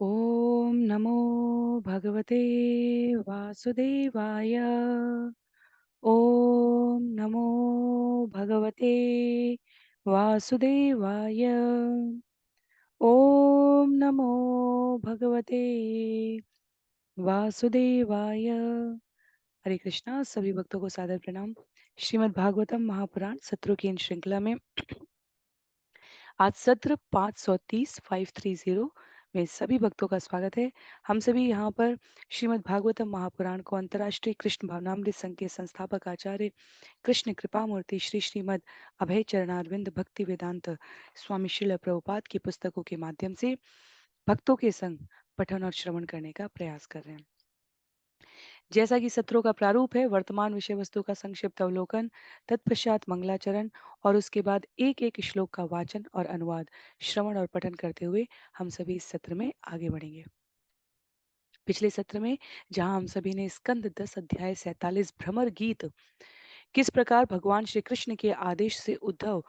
ॐ नमो भगवते वासुदेवाय। ॐ नमो भगवते वासुदेवाय। ॐ नमो भगवते वासुदेवाय। हरे कृष्णा। सभी भक्तों को सादर प्रणाम। श्रीमद् भागवतम महापुराण सत्रों की इन श्रृंखला में आज सत्र 530 530 में सभी भक्तों का स्वागत है। हम सभी यहाँ पर श्रीमद् भागवतम महापुराण को अंतर्राष्ट्रीय कृष्ण भावनामृत संघ के संस्थापक आचार्य कृष्ण कृपा मूर्ति श्री श्रीमद् अभय चरणारविंद भक्ति वेदांत स्वामी श्रील प्रभुपाद की पुस्तकों के माध्यम से भक्तों के संग पठन और श्रवण करने का प्रयास कर रहे हैं। जैसा कि सत्रों का प्रारूप है, वर्तमान विषय वस्तु का संक्षिप्त अवलोकन, तत्पश्चात मंगलाचरण और उसके बाद एक एक श्लोक का वाचन और अनुवाद, श्रवण और पठन करते हुए हम सभी इस सत्र में आगे बढ़ेंगे। पिछले सत्र में जहां हम सभी ने स्कंद 10 अध्याय 47 भ्रमर गीत किस प्रकार भगवान श्री कृष्ण के आदेश से उद्धव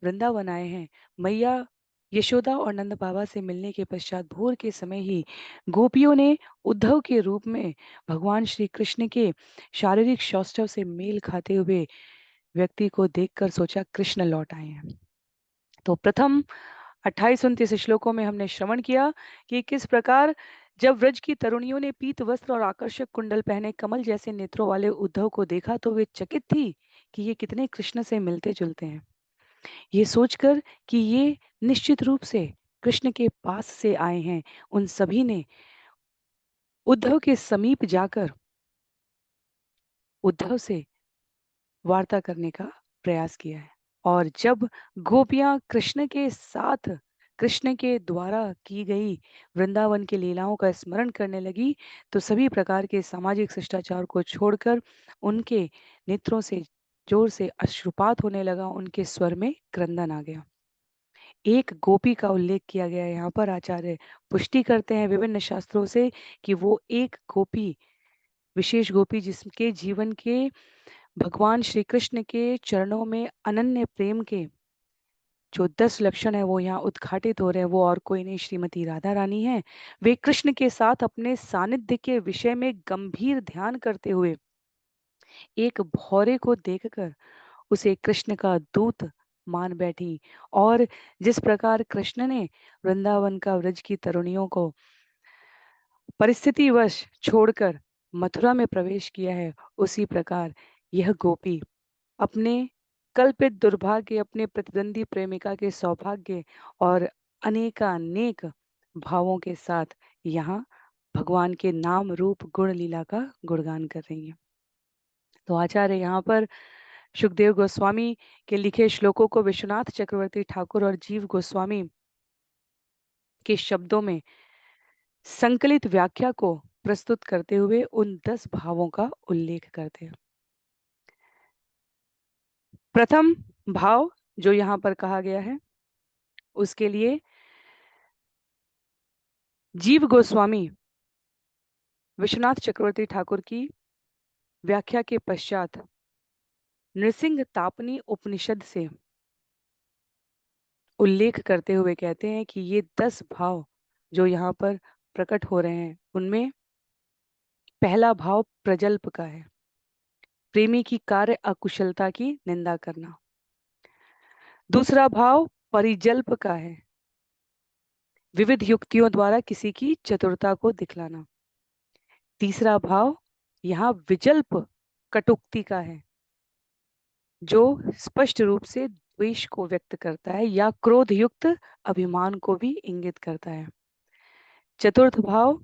वृंदावन आए हैं, मैया यशोदा और नंद बाबा से मिलने के पश्चात भोर के समय ही गोपियों ने उद्धव के रूप में भगवान श्री कृष्ण के शारीरिक सौष्ठव से मेल खाते हुए व्यक्ति को देखकर सोचा कृष्ण लौट आए हैं। तो प्रथम 28-29 श्लोकों में हमने श्रवण किया कि किस प्रकार जब व्रज की तरुणियों ने पीत वस्त्र और आकर्षक कुंडल पहने कमल जैसे नेत्रों वाले उद्धव को देखा तो वे चकित थी कि ये कितने कृष्ण से मिलते जुलते हैं। ये सोचकर कि ये निश्चित रूप से कृष्ण के पास से आए हैं, उन सभी ने उद्धव के समीप जाकर उद्धव से वार्ता करने का प्रयास किया है। और जब गोपियां कृष्ण के साथ कृष्ण के द्वारा की गई वृंदावन की लीलाओं का स्मरण करने लगी तो सभी प्रकार के सामाजिक शिष्टाचार को छोड़कर उनके नेत्रों से जोर से अश्रुपात होने लगा, उनके स्वर में क्रंदन आ गया। एक गोपी का उल्लेख किया गया है यहाँ पर। आचार्य पुष्टि करते हैं विभिन्न शास्त्रों से कि वो एक गोपी, विशेष गोपी जिसके जीवन के भगवान श्री कृष्ण के चरणों में अनन्य प्रेम के जो 10 लक्षण है वो यहाँ उद्घाटित हो रहे हैं, वो और कोई नहीं श्रीमती राधा रानी है। वे कृष्ण के साथ अपने सानिध्य के विषय में गंभीर ध्यान करते हुए एक भौरे को देखकर उसे कृष्ण का दूत मान बैठी। और जिस प्रकार कृष्ण ने वृंदावन का व्रज की तरुणियों को परिस्थितिवश छोड़कर मथुरा में प्रवेश किया है, उसी प्रकार यह गोपी अपने कल्पित दुर्भाग्य, अपने प्रतिद्वंदी प्रेमिका के सौभाग्य और अनेकानेक भावों के साथ यहाँ भगवान के नाम रूप गुण लीला का गुणगान कर रही हैं। तो आचार्य यहाँ पर सुखदेव गोस्वामी के लिखे श्लोकों को विश्वनाथ चक्रवर्ती ठाकुर और जीव गोस्वामी के शब्दों में संकलित व्याख्या को प्रस्तुत करते हुए उन 10 भावों का उल्लेख करते हैं। प्रथम भाव जो यहाँ पर कहा गया है उसके लिए जीव गोस्वामी विश्वनाथ चक्रवर्ती ठाकुर की व्याख्या के पश्चात नृसिंह तापनी उपनिषद से उल्लेख करते हुए कहते हैं कि ये 10 भाव जो यहाँ पर प्रकट हो रहे हैं उनमें पहला भाव प्रजल्प का है, प्रेमी की कार्य अकुशलता की निंदा करना। दूसरा भाव परिजल्प का है, विविध युक्तियों द्वारा किसी की चतुरता को दिखलाना। तीसरा भाव यहाँ विजल्प कटुक्ति का है, जो स्पष्ट रूप से द्वेष को व्यक्त करता है या क्रोध युक्त अभिमान को भी इंगित करता है। चतुर्थ भाव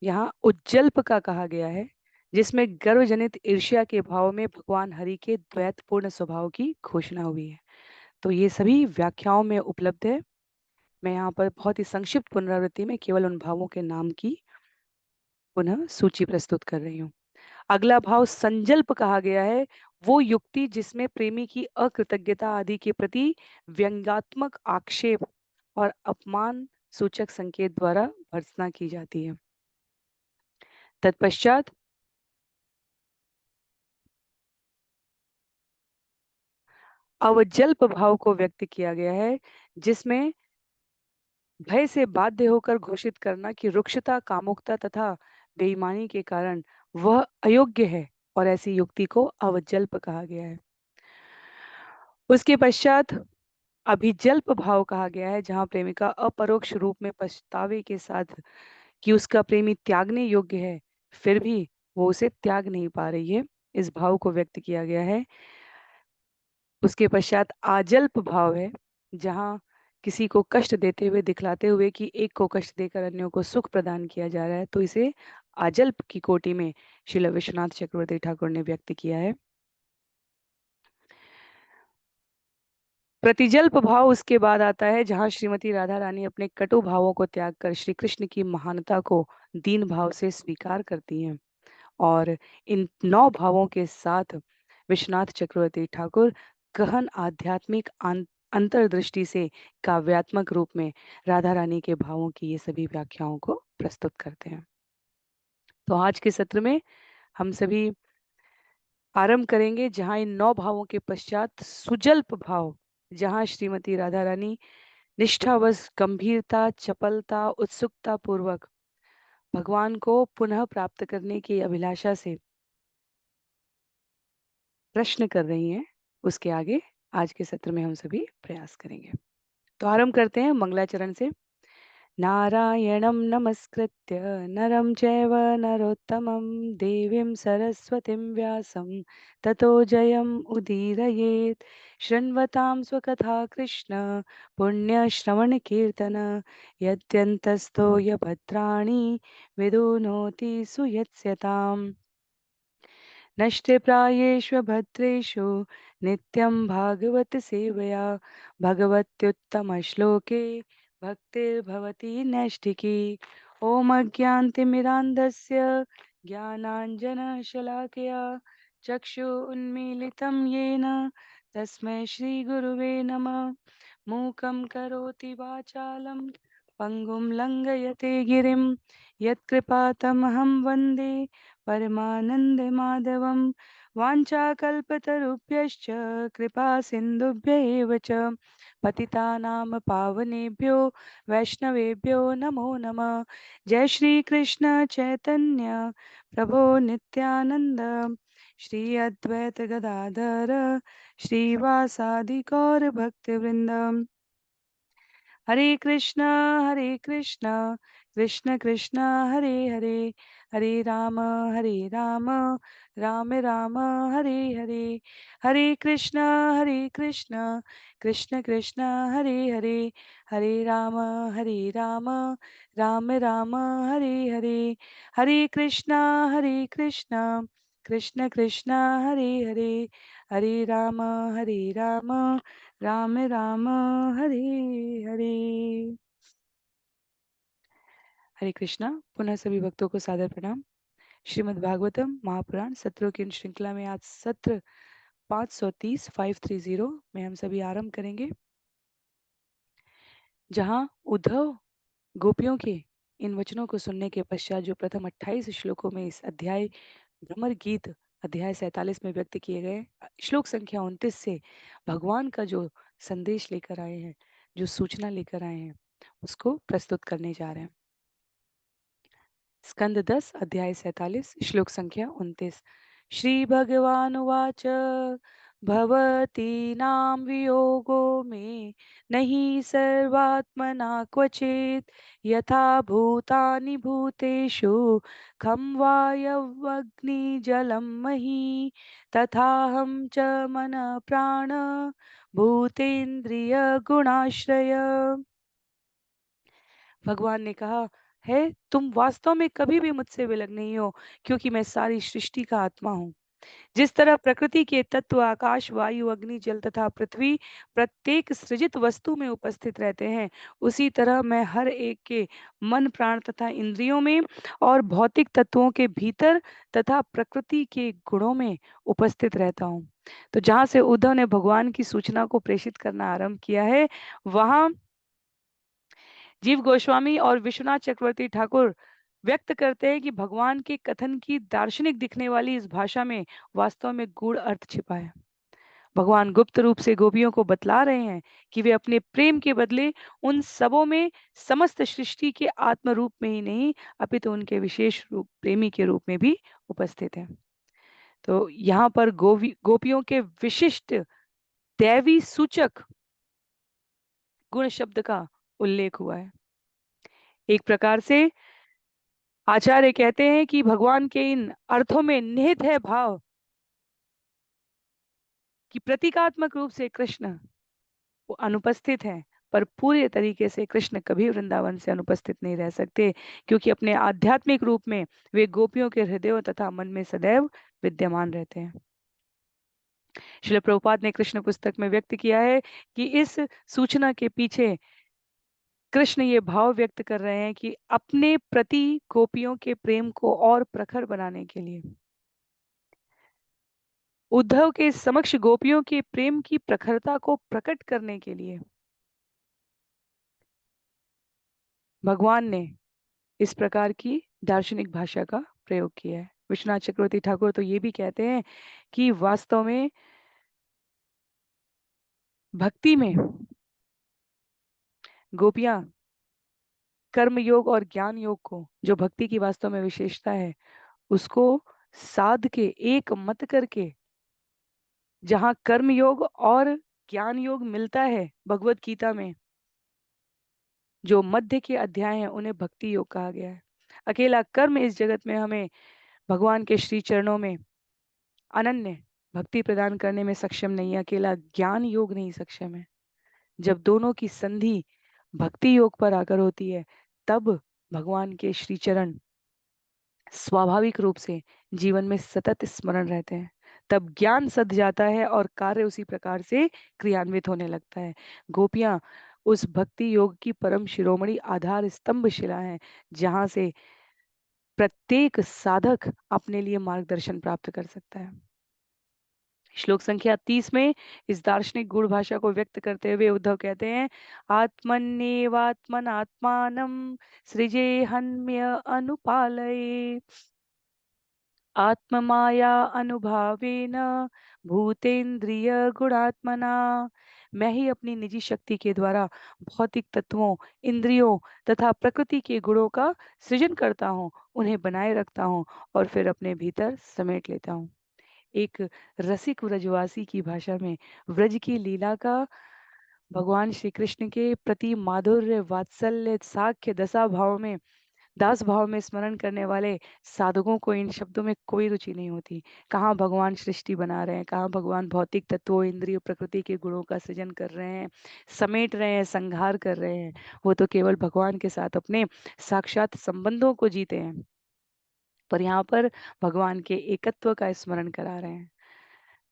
यहाँ उज्जल्प का कहा गया है, जिसमें गर्वजनित ईर्ष्या के भाव में भगवान हरि के द्वैतपूर्ण स्वभाव की घोषणा हुई है। तो ये सभी व्याख्याओं में उपलब्ध है। मैं यहाँ पर बहुत ही संक्षिप्त पुनरावृत्ति में केवल उन भावों के नाम की पुनः सूची प्रस्तुत कर रही हूँ। अगला भाव संजल्प कहा गया है, वो युक्ति जिसमें प्रेमी की अकृतज्ञता आदि के प्रति व्यंग्यात्मक आक्षेप और अपमान सूचक संकेत द्वारा भर्त्सना की जाती है। तत्पश्चात अवजल्प भाव को व्यक्त किया गया है, जिसमें भय से बाध्य होकर घोषित करना कि रुक्षता, कामुकता तथा बेईमानी के कारण वह अयोग्य है और ऐसी युक्ति को अवजल्प कहा गया है। उसके पश्चात अभिजल्प भाव कहा गया है, जहाँ प्रेमिका अपरोक्ष रूप में पछतावे के साथ कि उसका प्रेमी त्यागने योग्य है, फिर भी वो उसे त्याग नहीं पा रही है, इस भाव को व्यक्त किया गया है। उसके पश्चात आजल्प भाव है, जहाँ किसी को कष्ट देते हुए दिखलाते हुए कि एक को कष्ट देकर अन्यों को सुख प्रदान किया जा रहा है, तो इसे आजल्प की कोटि में श्रील विश्वनाथ चक्रवर्ती ठाकुर ने व्यक्त किया है। प्रतिजल्प भाव उसके बाद आता है, जहाँ श्रीमती राधा रानी अपने कटु भावों को त्याग कर श्री कृष्ण की महानता को दीन भाव से स्वीकार करती हैं और इन 9 भावों के साथ विश्वनाथ चक्रवर्ती ठाकुर गहन आध्यात्मिक अंतर्दृष्टि से काव्यात्मक रूप में राधा रानी के भावों की ये सभी व्याख्याओं को प्रस्तुत करते हैं। तो आज के सत्र में हम सभी आरंभ करेंगे, जहाँ इन 9 भावों के पश्चात सुजल्प भाव, जहाँ श्रीमती राधा रानी निष्ठावश, गंभीरता, चपलता, उत्सुकता पूर्वक भगवान को पुनः प्राप्त करने की अभिलाषा से प्रश्न कर रही हैं, उसके आगे आज के सत्र में हम सभी प्रयास करेंगे। तो आरंभ करते हैं मंगलाचरण से। नारायणं नमस्कृत्य नरं चैव नरोत्तमं देवीं सरस्वतीं व्यासं ततो जयम् उदीरयेत्। शृण्वतां स्वकथा कृष्ण पुण्यश्रवणकीर्तन यद्यन्तस्थो यभद्राणि विदुनोति सुयत्स्यताम्। नष्टप्रायेष्वभद्रेषु नित्यं भागवत सेवया भगवत्युत्तमश्लोके भक्तिर्भवति नैष्ठिकी। ॐ अज्ञानतिमिरान्धस्य ज्ञानाञ्जनशलाकया चक्षुरुन्मीलितं येन तस्मै श्रीगुरुवे नमः। मूकं करोति वाचालं पङ्गुं लङ्घयते गिरिं यत्कृपातमहं वन्दे परमानन्दमाधवं। वाञ्छाकल्पतरुभ्यश्च कृपा सिन्धुभ्य एव च पतितानां पावनेभ्यो वैष्णवेभ्यो नमो नमः। जय श्री कृष्ण चैतन्य प्रभो नित्यानंद श्री अद्वैत गदाधर श्रीवासादि गौर भक्तवृंद। हरे कृष्णा कृष्ण कृष्ण हरे हरे, हरे राम राम राम हरे हरे। हरे कृष्ण कृष्ण कृष्ण हरे हरे, हरे राम राम राम हरे हरे। हरे कृष्ण कृष्ण कृष्ण हरे हरे, हरे राम राम राम हरे हरे। हरे कृष्णा। पुनः सभी भक्तों को सादर प्रणाम। श्रीमद् भागवतम महापुराण सत्रों की इन श्रृंखला में आज सत्र 530 में हम सभी आरंभ करेंगे, जहां उद्धव गोपियों के इन वचनों को सुनने के पश्चात जो प्रथम 28 श्लोकों में इस अध्याय भ्रमर गीत अध्याय 47 में व्यक्त किए गए, श्लोक संख्या 29 से भगवान का जो संदेश लेकर आए हैं, जो सूचना लेकर आए हैं, उसको प्रस्तुत करने जा रहे हैं। स्कंद 10 अध्याय 47 श्लोक संख्या 29। श्री भगवान उवाच भवतीनां वियोगो मे नहि सर्वात्मना क्वचित् यथा भूतानि भूतेषु खं वायवग्निजलं मही तथाहं च मन प्राण भूतेन्द्रिय गुणाश्रय। भगवान ने कहा, है तुम वास्तव में कभी भी मुझसे विलग नहीं हो, क्योंकि मैं सारी सृष्टि का आत्मा हूँ। जिस तरह प्रकृति के तत्व आकाश, वायु, अग्नि, जल तथा पृथ्वी प्रत्येक सृजित वस्तु में उपस्थित रहते हैं, उसी तरह मैं हर एक के मन, प्राण तथा इंद्रियों में और भौतिक तत्वों के भीतर तथा प्रकृति के गुणों में उपस्थित रहता हूँ। तो जहाँ से उद्धव ने भगवान की सूचना को प्रेषित करना आरंभ किया है, वहां जीव गोस्वामी और विश्वनाथ चक्रवर्ती ठाकुर व्यक्त करते हैं कि भगवान के कथन की दार्शनिक दिखने वाली इस भाषा में वास्तव में गूढ़ अर्थ छिपा है। भगवान गुप्त रूप से गोपियों को बतला रहे हैं कि वे अपने प्रेम के बदले उन सबों में समस्त सृष्टि के आत्म रूप में ही नहीं अपितु उनके विशेष रूप प्रेमी के रूप में भी उपस्थित हैं। तो यहाँ पर गोपियों के विशिष्ट दैवी सूचक गुण शब्द का उल्लेख हुआ है। एक प्रकार से आचार्य कहते हैं कि भगवान के इन अर्थों में निहित है भाव कि प्रतीकात्मक रूप से कृष्ण वो अनुपस्थित हैं, पर पूरे तरीके से कृष्ण कभी वृंदावन से अनुपस्थित नहीं रह सकते, क्योंकि अपने आध्यात्मिक रूप में वे गोपियों के हृदयों तथा मन में सदैव विद्यमान रहते हैं। श्रील प्रभुपाद ने कृष्ण पुस्तक में व्यक्त किया है कि इस सूचना के पीछे कृष्ण ये भाव व्यक्त कर रहे हैं कि अपने प्रति गोपियों के प्रेम को और प्रखर बनाने के लिए, उद्धव के समक्ष गोपियों के प्रेम की प्रखरता को प्रकट करने के लिए भगवान ने इस प्रकार की दार्शनिक भाषा का प्रयोग किया है। विश्वनाथ चक्रवर्ती ठाकुर तो ये भी कहते हैं कि वास्तव में भक्ति में गोपियां कर्म योग और ज्ञान योग को, जो भक्ति की वास्तव में विशेषता है, उसको साध के एक मत करके, जहां कर्म योग और ज्ञान योग मिलता है भगवत गीता में, जो मध्य के अध्याय हैं उन्हें भक्ति योग कहा गया है। अकेला कर्म इस जगत में हमें भगवान के श्री चरणों में अनन्य भक्ति प्रदान करने में सक्षम नहीं है, अकेला ज्ञान योग नहीं सक्षम है। जब दोनों की संधि भक्ति योग पर आकर होती है, तब भगवान के श्री चरण स्वाभाविक रूप से जीवन में सतत स्मरण रहते हैं। तब ज्ञान सध जाता है और कार्य उसी प्रकार से क्रियान्वित होने लगता है। गोपियां उस भक्ति योग की परम शिरोमणि आधार स्तंभ शिला है, जहां से प्रत्येक साधक अपने लिए मार्गदर्शन प्राप्त कर सकता है। श्लोक संख्या 30 में इस दार्शनिक गुण भाषा को व्यक्त करते हुए उद्धव कहते हैं, आत्मन्येवात्मनात्मानं सृजेहन्य अनुपालये आत्ममाया अनुभावेन भूतेन्द्रिय गुणात्मना। मैं ही अपनी निजी शक्ति के द्वारा भौतिक तत्वों, इंद्रियों तथा प्रकृति के गुणों का सृजन करता हूँ, उन्हें बनाए रखता हूँ और फिर अपने भीतर समेट लेता हूँ। एक रसिक व्रजवासी की भाषा में व्रज की लीला का भगवान श्री कृष्ण के प्रति माधुर्य वात्सल्य साख्य दशा भाव में दास भाव में स्मरण करने वाले साधकों को इन शब्दों में कोई रुचि नहीं होती। कहाँ भगवान सृष्टि बना रहे हैं, कहाँ भगवान भौतिक तत्वों इंद्रिय प्रकृति के गुणों का सृजन कर रहे हैं, समेट रहे हैं, संहार कर रहे हैं। वो तो केवल भगवान के साथ अपने साक्षात संबंधों को जीते हैं, पर यहाँ पर भगवान के एकत्व का स्मरण करा रहे हैं।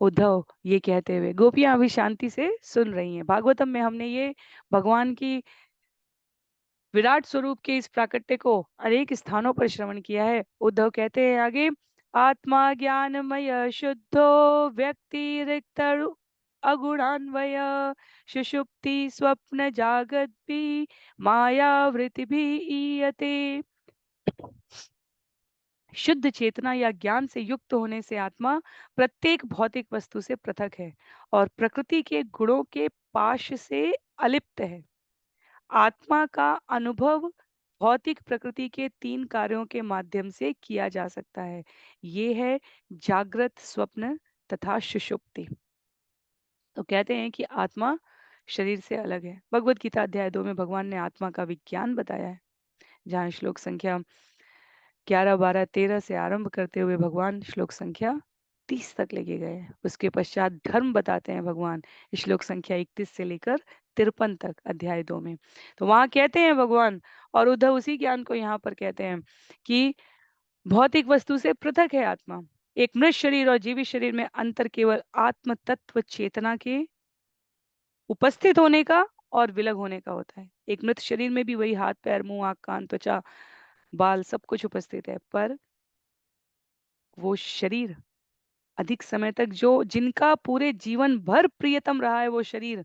उद्धव ये कहते हुए गोपियां अभी शांति से सुन रही हैं। भागवतम में हमने ये भगवान की विराट स्वरूप के इस प्राकट्य को अनेक स्थानों पर श्रवण किया है। उद्धव कहते हैं आगे, आत्मा ज्ञानमय शुद्धो व्यक्ति रिक्त अगुणान्वय सुषुप्ति स्वप्न जागत भी मायावृत्ति भी ईयते। शुद्ध चेतना या ज्ञान से युक्त होने से आत्मा प्रत्येक भौतिक वस्तु से पृथक है और प्रकृति के गुणों के पाश से अलिप्त है। आत्मा का अनुभव भौतिक प्रकृति के 3 कार्यों के माध्यम से किया जा सकता है। ये है जागृत, स्वप्न तथा सुषुप्ति। तो कहते हैं कि आत्मा शरीर से अलग है। भगवत गीता अध्याय 2 में भगवान ने आत्मा का विज्ञान बताया है, जहाँ श्लोक संख्या 11, 12, 13 से आरंभ करते हुए भगवान श्लोक संख्या 30 तक लेके गए। उसके पश्चात धर्म बताते हैं भगवान श्लोक संख्या 31 से लेकर 53 तक अध्याय 2 में। तो वहां कहते हैं भगवान, और उद्धव उसी ज्ञान को यहाँ पर कहते हैं कि भौतिक वस्तु से पृथक है आत्मा। एक मृत शरीर और जीवित शरीर में अंतर केवल आत्म तत्व चेतना के उपस्थित होने का और विलग होने का होता है। एक मृत शरीर में भी वही हाथ पैर मुंह आंख कान त्वचा बाल सब कुछ उपस्थित है, पर वो शरीर अधिक समय तक जो जिनका पूरे जीवन भर प्रियतम रहा है वो शरीर,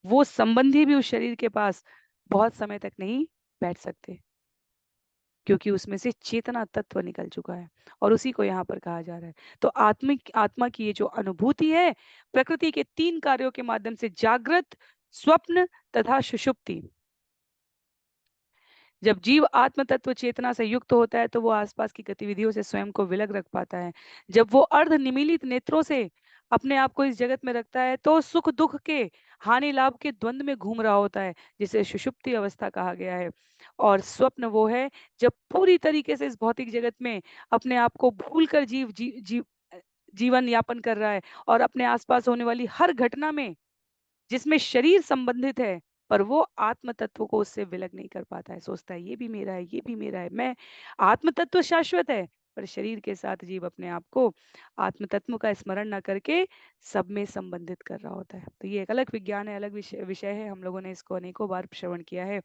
वो संबंधी भी उस शरीर के पास बहुत समय तक नहीं बैठ सकते, क्योंकि उसमें से चेतना तत्व निकल चुका है और उसी को यहाँ पर कहा जा रहा है। तो आत्मिक आत्मा की ये जो अनुभूति है, प्रकृति के 3 कार्यों के माध्यम से जागृत, स्वप्न तथा सुषुप्ति। जब जीव आत्म तत्व चेतना से युक्त होता है तो वो आसपास की गतिविधियों से स्वयं को विलग रख पाता है। जब वो अर्ध निमीलित नेत्रों से अपने आप को इस जगत में रखता है तो सुख दुख के, हानि लाभ के द्वंद में घूम रहा होता है, जिसे सुषुप्ति अवस्था कहा गया है। और स्वप्न वो है जब पूरी तरीके से इस भौतिक जगत में अपने आप को भूलकर जीवन यापन कर रहा है और अपने आसपास होने वाली हर घटना में जिसमें शरीर संबंधित है, पर वो आत्म तत्व को उससे विलग नहीं कर पाता है। सोचता है ये भी मेरा है, ये भी मेरा है। मैं आत्म तत्व शाश्वत है, पर शरीर के साथ जीव अपने आप को आत्म तत्व का स्मरण ना करके सब में संबंधित कर रहा होता है। तो ये एक अलग विज्ञान है, अलग विषय विषय है। हम लोगों ने इसको अनेकों बार श्रवण किया है।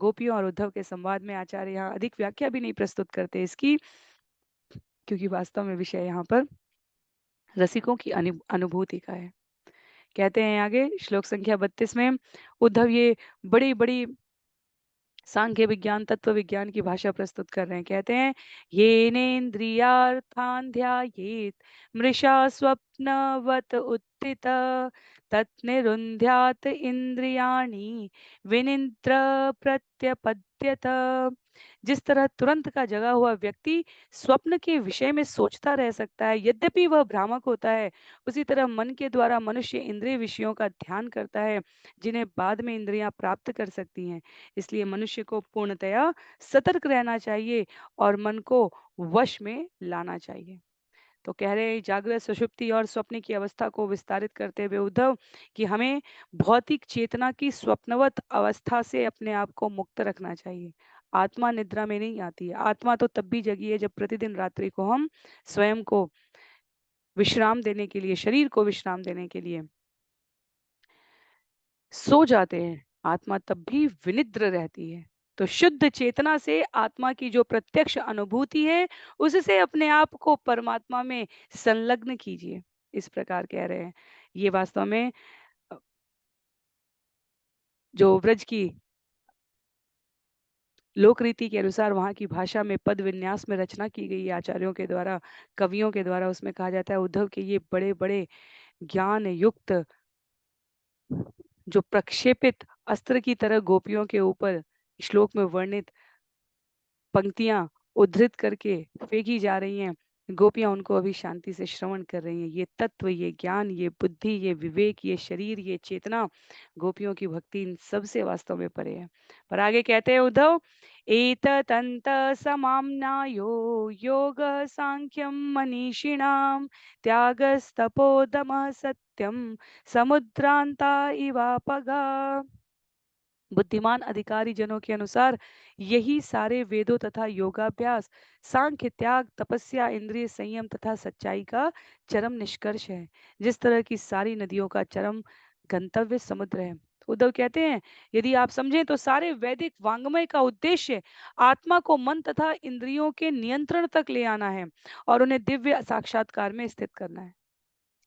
गोपियों और उद्धव के संवाद में आचार्य यहाँ अधिक व्याख्या भी नहीं प्रस्तुत करते इसकी, क्योंकि वास्तव में विषय यहाँ पर रसिकों की अनुभूति का है। कहते हैं आगे श्लोक संख्या 32 में, उद्धव ये बड़ी बड़ी सांख्य विज्ञान तत्व विज्ञान की भाषा प्रस्तुत कर रहे हैं। कहते हैं ये नेन्द्रियार्थान ध्यायेत मृषा स्वप्नवत उत्थित तत्निरुन्ध्यात इंद्रियाणि विनिद्र प्रत्यपद्यत। जिस तरह तुरंत का जगा हुआ व्यक्ति स्वप्न के विषय में सोचता रह सकता है यद्यपि वह भ्रामक होता है, उसी तरह मन के द्वारा मनुष्य इंद्रिय विषयों का ध्यान करता है जिन्हें बाद में इंद्रियां प्राप्त कर सकती हैं। इसलिए मनुष्य को पूर्णतया सतर्क रहना चाहिए और मन को वश में लाना चाहिए। तो कह रहे हैं जागृत, सुषुप्ति और स्वप्न की अवस्था को विस्तारित करते हुए उद्धव कि हमें भौतिक चेतना की स्वप्नवत अवस्था से अपने आप को मुक्त रखना चाहिए। आत्मा निद्रा में नहीं आती है। आत्मा तो तब भी जगी है जब प्रतिदिन रात्रि को हम स्वयं को विश्राम देने के लिए, शरीर को विश्राम देने के लिए सो जाते हैं। आत्मा तब भी विनिद्र रहती है। तो शुद्ध चेतना से आत्मा की जो प्रत्यक्ष अनुभूति है, उससे अपने आप को परमात्मा में संलग्न कीजिए। इस प्रकार कह रहे हैं। ये वास्तव में अ, जो ब्रज की लोक रीति के अनुसार वहाँ की भाषा में पद विन्यास में रचना की गई है आचार्यों के द्वारा, कवियों के द्वारा। उसमें कहा जाता है उद्धव के ये बड़े बड़े ज्ञान युक्त जो प्रक्षेपित अस्त्र की तरह गोपियों के ऊपर श्लोक में वर्णित पंक्तियां उद्धृत करके फेंकी जा रही हैं। गोपियां उनको अभी शांति से श्रवण कर रही हैं। ये तत्व, ये ज्ञान, ये बुद्धि, ये विवेक, ये शरीर, ये चेतना, गोपियों की भक्ति इन सबसे वास्तव में परे है। पर आगे कहते हैं उद्धव, एततन्त समाम्नायो योग सांख्यम मनीषिणाम त्यागस्तपोदम सत्यम समुद्रांता इवापगा। बुद्धिमान अधिकारी जनों के अनुसार यही सारे वेदों तथा योगाभ्यास, सांख्य, त्याग, तपस्या, इंद्रिय संयम तथा सच्चाई का चरम निष्कर्ष है। जिस तरह की सारी नदियों का चरम गंतव्य समुद्र है। उद्धव कहते हैं यदि आप समझें तो सारे वैदिक वांग्मय का उद्देश्य आत्मा को मन तथा इंद्रियों के नियंत्रण तक ले आना है और उन्हें दिव्य साक्षात्कार में स्थित करना है।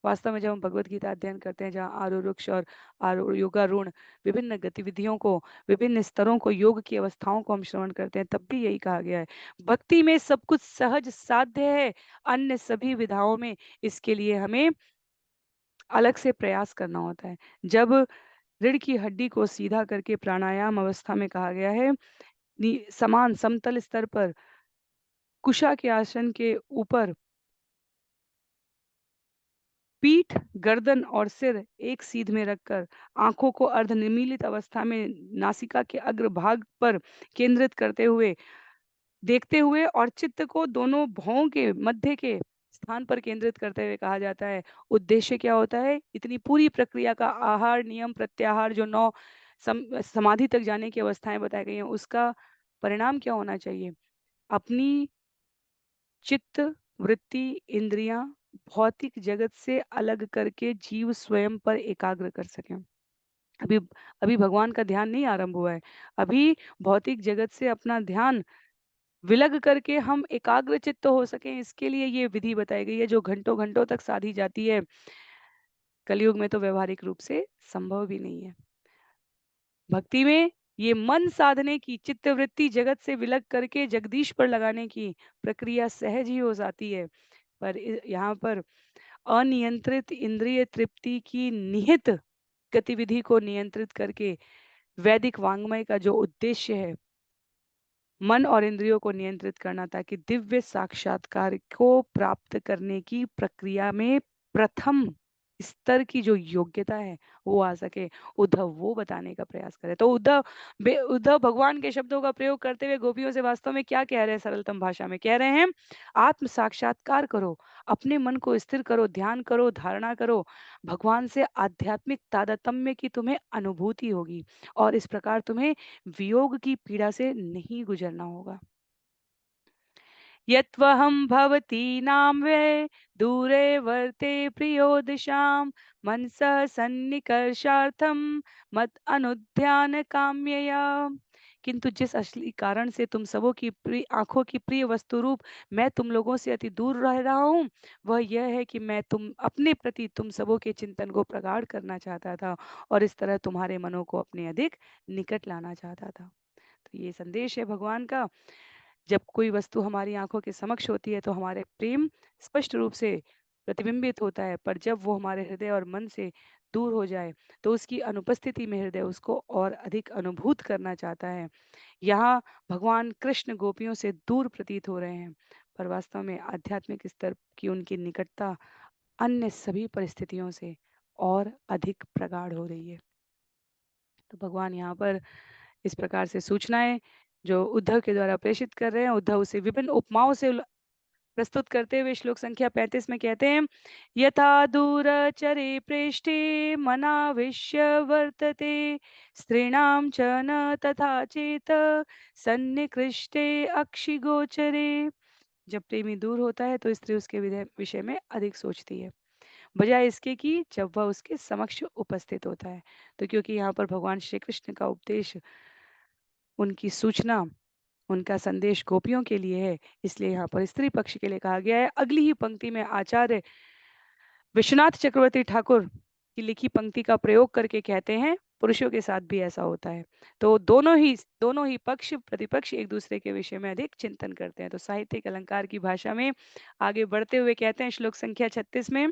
वास्तव में जब हम भगवत गीता अध्ययन करते हैं जहाँ आरूढ़ और आरूढ़ योगारूढ़ विभिन्न गतिविधियों को, विभिन्न स्तरों को, योग की अवस्थाओं को हम श्रवण करते हैं, तब भी यही कहा गया है भक्ति में सब कुछ सहज साध्य है, अन्य सभी विधाओं में इसके लिए हमें अलग से प्रयास करना होता है। जब रीढ़ की हड्डी को सीधा करके प्राणायाम अवस्था में कहा गया है, समान समतल स्तर पर कुशा के आसन के ऊपर पीठ, गर्दन और सिर एक सीध में रखकर आंखों को अर्धनिमीलित अवस्था में नासिका के अग्रभाग पर केंद्रित करते हुए देखते हुए और चित्त को दोनों भौं के मध्य के स्थान पर केंद्रित करते हुए कहा जाता है। उद्देश्य क्या होता है? इतनी पूरी प्रक्रिया का आहार, नियम, प्रत्याहार जो 9 समाधि तक जाने की अवस्थाएं बताई गई हैं, उसका परिणाम क्या होना चाहिए? अपनी चित्त, वृत्ति, इंद्रियां भौतिक जगत से अलग करके जीव स्वयं पर एकाग्र कर सकें। अभी अभी भगवान का ध्यान नहीं आरंभ हुआ है। अभी भौतिक जगत से अपना ध्यान विलग करके हम एकाग्र चित्त हो सकें, इसके लिए ये विधि बताई गई है जो घंटों घंटों तक साधी जाती है। कलयुग में तो व्यवहारिक रूप से संभव भी नहीं है। भक्ति में ये मन साधने की चित्तवृत्ति जगत से विलग करके जगदीश पर लगाने की प्रक्रिया सहज ही हो जाती है। पर यहाँ पर अनियंत्रित इंद्रिय तृप्ति की निहित गतिविधि को नियंत्रित करके वैदिक वाङ्मय का जो उद्देश्य है, मन और इंद्रियों को नियंत्रित करना ताकि दिव्य साक्षात्कार को प्राप्त करने की प्रक्रिया में प्रथम स्तर की जो योग्यता है वो आ सके, उद्धव वो बताने का प्रयास करे। तो उद्धव भगवान के शब्दों का प्रयोग करते हुए गोपियों से वास्तव में क्या कह रहे हैं? सरलतम भाषा में कह रहे हैं, आत्म साक्षात्कार करो, अपने मन को स्थिर करो, ध्यान करो, धारणा करो, भगवान से आध्यात्मिक तादात्म्य की तुम्हें अनुभूति होगी और इस प्रकार तुम्हें वियोग की पीड़ा से नहीं गुजरना होगा। यत्वहं भवतीनां वे दूरे वर्ते प्रियो दिशां मनसः सन्निकर्षार्थं मत अनुध्यान काम्यया। किंतु जिस असली कारण से तुम सबों की प्रिय आंखों की प्रिय वस्तु रूप मैं तुम लोगों से अति दूर रह रहा हूँ, वह यह है कि मैं तुम अपने प्रति तुम सबों के चिंतन को प्रगाढ़ करना चाहता था और इस तरह तुम्हारे मनों को अपने अधिक निकट लाना चाहता था। तो ये संदेश है भगवान का। जब कोई वस्तु हमारी आंखों के समक्ष होती है तो हमारे प्रेम स्पष्ट रूप से प्रतिबिंबित होता है, पर जब वो हमारे हृदय और मन से दूर हो जाए तो उसकी अनुपस्थिति में हृदय उसको और अधिक अनुभूत करना चाहता है। यहाँ भगवान कृष्ण गोपियों से दूर प्रतीत हो रहे हैं, पर वास्तव में आध्यात्मिक स्तर की उनकी निकटता अन्य सभी परिस्थितियों से और अधिक प्रगाढ़ हो रही है। तो भगवान यहाँ पर इस प्रकार से सूचनाएं जो उद्धव के द्वारा प्रेषित कर रहे हैं, उद्धव उसे विभिन्न उपमाओं से प्रस्तुत करते हुए श्लोक संख्या 35 में कहते हैं, यथा दूरचरे प्रेष्ठे मनाविश्य वर्तते स्त्रीणां च न तथा चेत सन्निकृष्टे अक्षिगोचरे। जब प्रेमी दूर होता है तो स्त्री उसके विषय में अधिक सोचती है बजाय इसके कि जब वह उसके समक्ष उपस्थित होता है। तो क्योंकि यहाँ पर भगवान श्री कृष्ण का उपदेश, उनकी सूचना, उनका संदेश गोपियों के लिए है, इसलिए यहाँ पर स्त्री पक्ष के लिए कहा गया है। अगली ही पंक्ति में आचार्य विश्वनाथ चक्रवर्ती ठाकुर की लिखी पंक्ति का प्रयोग करके कहते हैं, पुरुषों के साथ भी ऐसा होता है। तो दोनों ही पक्ष प्रतिपक्ष एक दूसरे के विषय में अधिक चिंतन करते हैं। तो साहित्यिक अलंकार की भाषा में आगे बढ़ते हुए कहते हैं श्लोक संख्या 36 में,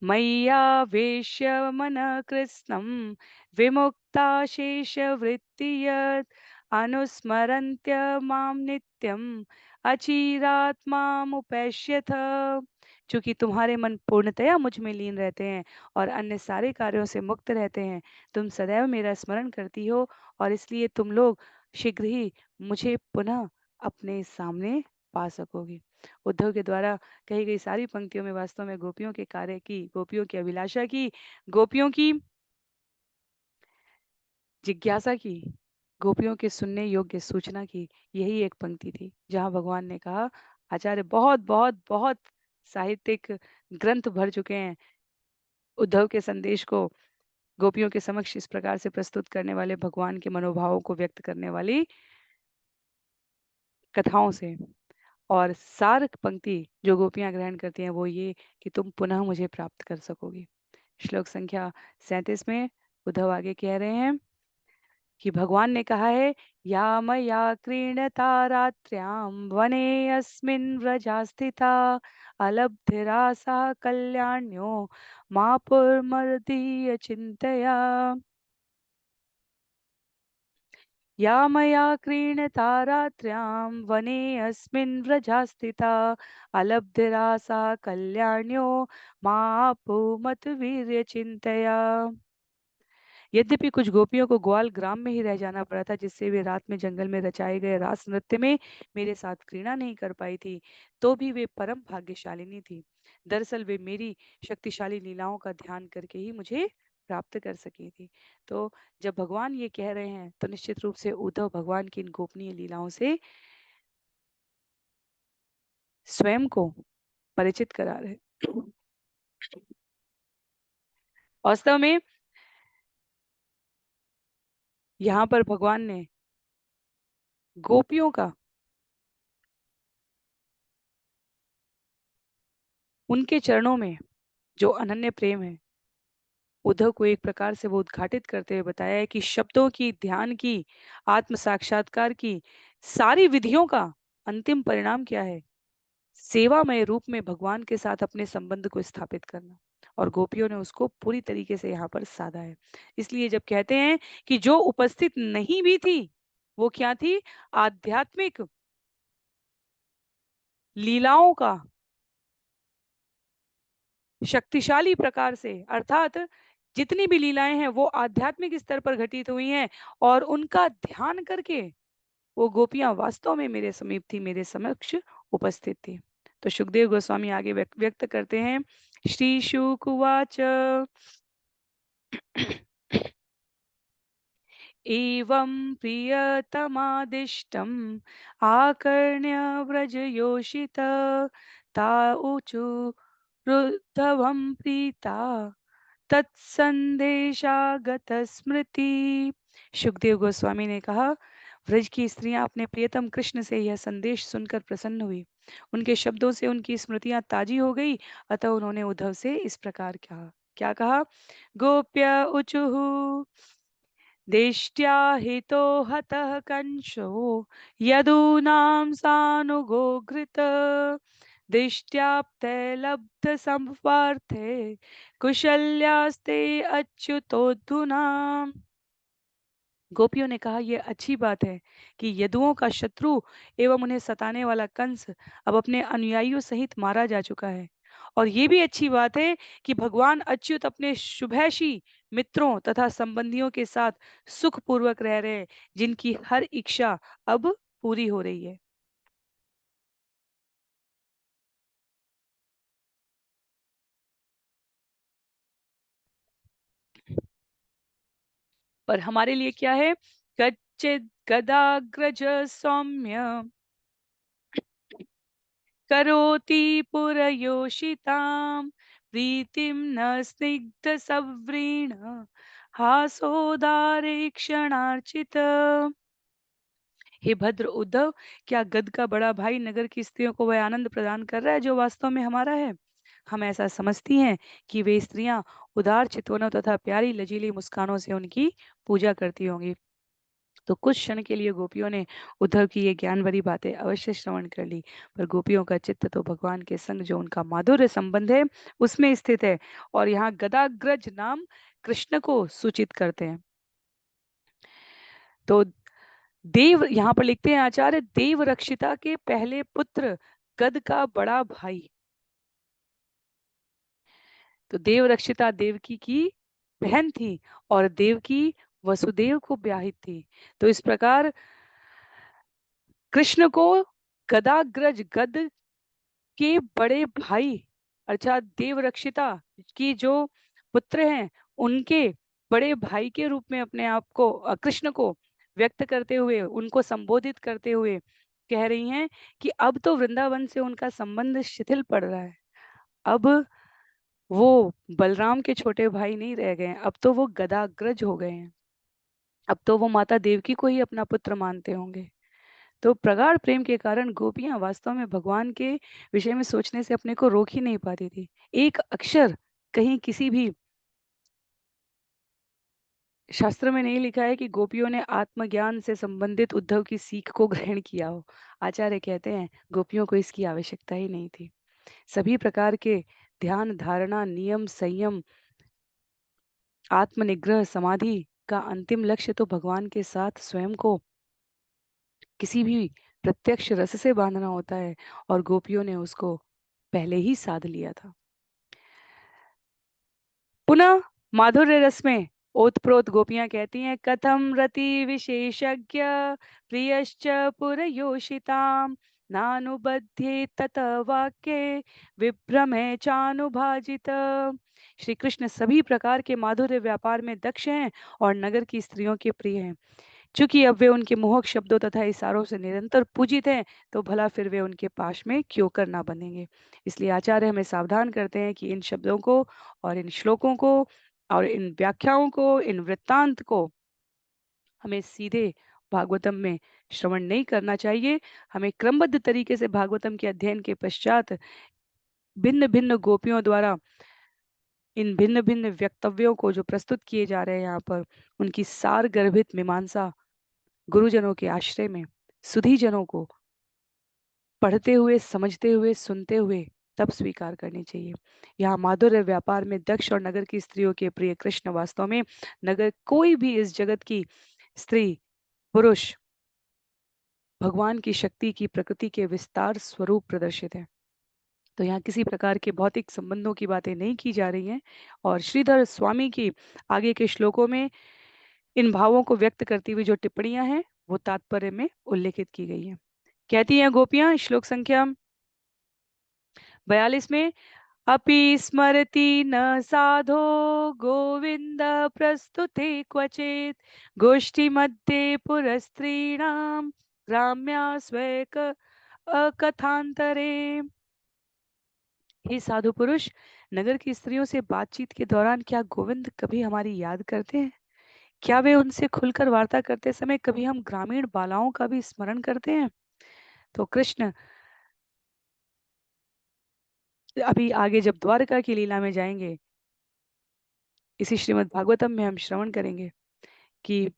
मय्यावेश्य मनः कृत्स्नं विमुक्ता शेषवृत्ति यत् अनुस्मरन्त्य मां नित्यम् अचिरात् मामुपैष्यथ। चूंकि तुम्हारे मन पूर्णतया मुझ में लीन रहते हैं और अन्य सारे कार्यों से मुक्त रहते हैं, तुम सदैव मेरा स्मरण करती हो और इसलिए तुम लोग शीघ्र ही मुझे पुनः अपने सामने पा सकोगे। उद्धव के द्वारा कही गई सारी पंक्तियों में वास्तव में गोपियों के कार्य की, गोपियों की अभिलाषा की, गोपियों की जिज्ञासा की, गोपियों के सुनने योग्य सूचना की यही एक पंक्ति थी जहां भगवान ने कहा, आचार्य बहुत बहुत बहुत साहित्यिक ग्रंथ भर चुके हैं उद्धव के संदेश को गोपियों के समक्ष इस प्रकार से प्रस्तुत करने वाले, भगवान के मनोभावों को व्यक्त करने वाली कथाओं से। और सार पंक्ति जो गोपियां ग्रहण करती हैं वो ये कि तुम पुनः मुझे प्राप्त कर सकोगी। श्लोक संख्या 37 में उद्धव आगे कह रहे हैं कि भगवान ने कहा है, या मया क्रीणता रात्र्यां वने अस्मिन् व्रजा स्थिता अलब्धिरासा कल्याण्यो मापुर्मर्दीय चिंतया। या मया क्रीणता रात्र्यां वने अस्मिन् व्रजा स्थिता अलब्धिरासा कल्याण्यो मापुमत चिंतया। यद्यपि कुछ गोपियों को ग्वाल ग्राम में ही रह जाना पड़ा था, जिससे वे रात में जंगल में रचाए गए रास नृत्य में मेरे साथ क्रीड़ा नहीं कर पाई थी, तो भी वे परम भाग्यशालिनी थी। दरअसल वे मेरी शक्तिशाली लीलाओं का ध्यान करके ही मुझे प्राप्त कर सकी थी। तो जब भगवान ये कह रहे हैं तो निश्चित रूप से उद्धव भगवान की इन गोपनीय लीलाओं से स्वयं को परिचित करा रहे। वास्तव में यहाँ पर भगवान ने गोपियों का, उनके चरणों में जो अनन्य प्रेम है उद्धव को एक प्रकार से वो उद्घाटित करते हुए बताया है कि शब्दों की, ध्यान की, आत्म साक्षात्कार की सारी विधियों का अंतिम परिणाम क्या है? सेवामय रूप में भगवान के साथ अपने संबंध को स्थापित करना। और गोपियों ने उसको पूरी तरीके से यहाँ पर साधा है। इसलिए जब कहते हैं कि जो उपस्थित नहीं भी थी, वो क्या थी? आध्यात्मिक लीलाओं का शक्तिशाली प्रकार से, अर्थात जितनी भी लीलाएं हैं वो आध्यात्मिक स्तर पर घटित हुई हैं, और उनका ध्यान करके वो गोपियां वास्तव में मेरे समीप थी, मेरे समक्ष उपस्थित थी। तो सुखदेव गोस्वामी आगे व्यक्त करते हैं, श्री शुक उवाच एवं प्रियतमादिष्टम् आकर्ण्य व्रजयोषित ता ऊचु रुद्धवं प्रीता तत्संदेशागत स्मृति। सुखदेव गोस्वामी ने कहा, व्रज की स्त्रियां अपने प्रियतम कृष्ण से यह संदेश सुनकर प्रसन्न हुई। उनके शब्दों से उनकी स्मृतियां ताजी हो गई। अतः उन्होंने उद्धव से इस प्रकार कहा, क्या कहा? गोप्य उचुहु दिष्ट्या हितो हतः कंसो यदूनां सानुगो घृत दिष्ट्याप्ते लब्ध संपार्थे कुशल्यास्ते अच्युतोऽधुना। गोपियों ने कहा, यह अच्छी बात है कि यदुओं का शत्रु एवं उन्हें सताने वाला कंस अब अपने अनुयायियों सहित मारा जा चुका है। और ये भी अच्छी बात है कि भगवान अच्युत अपने शुभैषी मित्रों तथा संबंधियों के साथ सुखपूर्वक रह रहे हैं, जिनकी हर इच्छा अब पूरी हो रही है। पर हमारे लिए क्या है? कच्चिद गदाग्रज सौम्य करोति पुरयोषितां प्रीतिं न स्निग्ध सव्रीण हासोदारे क्षणार्चित। हे भद्र उद्धव, क्या गद का बड़ा भाई नगर की स्त्रियों को वह आनंद प्रदान कर रहा है जो वास्तव में हमारा है? हम ऐसा समझती हैं कि वे स्त्रियां उदार चितवनों तथा प्यारी लजीली मुस्कानों से उनकी पूजा करती होंगी। तो कुछ क्षण के लिए गोपियों ने उद्धव की ये ज्ञान भरी बातें अवश्य श्रवण कर ली, पर गोपियों का चित्त तो भगवान के संग जो उनका माधुर्य संबंध है उसमें स्थित है। और यहाँ गदाग्रज नाम कृष्ण को सूचित करते हैं। तो देव, यहाँ पर लिखते हैं आचार्य, देव रक्षिता के पहले पुत्र गद का बड़ा भाई। तो देव रक्षिता देवकी की बहन थी, और देवकी वसुदेव को ब्याहित थी। तो इस प्रकार कृष्ण को गदाग्रज गद के बड़े भाई अर्थात देवरक्षिता की जो पुत्र हैं, उनके बड़े भाई के रूप में अपने आप को कृष्ण को व्यक्त करते हुए, उनको संबोधित करते हुए कह रही हैं कि अब तो वृंदावन से उनका संबंध शिथिल पड़ रहा है। अब वो बलराम के छोटे भाई नहीं रह गए हैं, अब तो वो गदाग्रज हो गए हैं। अब तो वो माता देवकी को ही अपना पुत्र मानते होंगे। तो प्रगाढ़ प्रेम के कारण गोपियां वास्तव में भगवान के विषय में सोचने से अपने को रोक ही नहीं पाती थी। एक अक्षर कहीं किसी भी शास्त्र में नहीं लिखा है कि गोपियों ने आत्मज्ञान से संबंधित उद्धव की सीख को ग्रहण किया हो। आचार्य कहते हैं गोपियों को इसकी आवश्यकता ही नहीं थी। सभी प्रकार के ध्यान, धारणा, नियम, संयम, आत्मनिग्रह, समाधि का अंतिम लक्ष्य तो भगवान के साथ स्वयं को किसी भी प्रत्यक्ष रस से बांधना होता है, और गोपियों ने उसको पहले ही साध लिया था। पुनः माधुर्य रस में ओतप्रोत गोपियां कहती हैं, कथम रति विशेषज्ञ प्रियश्च पुरयोषिताम नानुबध्ये तत वाक्ये विभ्रमे चानुभाजित। श्री कृष्ण सभी प्रकार के माधुर्य व्यापार में दक्ष हैं और नगर की स्त्रियों के प्रिय हैं। चूंकि अब वे उनके मोहक शब्दों तथा इशारों से निरंतर पूजित हैं, तो भला फिर वे उनके पाश में क्यों कर ना बनेंगे। इसलिए आचार्य हमें सावधान करते हैं कि इन शब्दों को और इन श्लोकों को और इन व्याख्याओं को, इन वृत्तांत को हमें सीधे भागवतम में श्रवण नहीं करना चाहिए। हमें क्रमबद्ध तरीके से भागवतम के अध्ययन के पश्चात भिन्न भिन्न गोपियों द्वारा इन भिन्न भिन्न वक्तव्यों को जो प्रस्तुत किए जा रहे हैं यहाँ पर, उनकी सार गर्भित मीमांसा गुरुजनों के आश्रय में सुधी जनों को पढ़ते हुए, समझते हुए, सुनते हुए तब स्वीकार करनी चाहिए। यहाँ माधुर्य व्यापार में दक्ष और नगर की स्त्रियों के प्रिय कृष्ण वास्तव में नगर कोई भी इस जगत की स्त्री पुरुष भगवान की शक्ति की प्रकृति के विस्तार स्वरूप प्रदर्शित है। तो यहाँ किसी प्रकार के भौतिक संबंधों की बातें नहीं की जा रही हैं। और श्रीधर स्वामी की आगे के श्लोकों में इन भावों को व्यक्त करती हुई जो टिप्पणियां हैं वो तात्पर्य में उल्लेखित की गई हैं। कहती हैं गोपियां, श्लोक संख्या 42 में, अपि स्मरति न साधो गोविंद प्रस्तुते क्वचित गोष्ठी मध्ये पुरस्त्रीणाम ग्राम्या स्वैक कथांतरे। हे साधु पुरुष, नगर की स्त्रियों से बातचीत के दौरान क्या गोविंद कभी हमारी याद करते हैं? क्या वे उनसे खुलकर वार्ता करते समय कभी हम ग्रामीण बालाओं का भी स्मरण करते हैं? तो कृष्ण अभी आगे जब द्वारका की लीला में जाएंगे, इसी श्रीमद् भागवतम में हम श्रवण करेंगे कि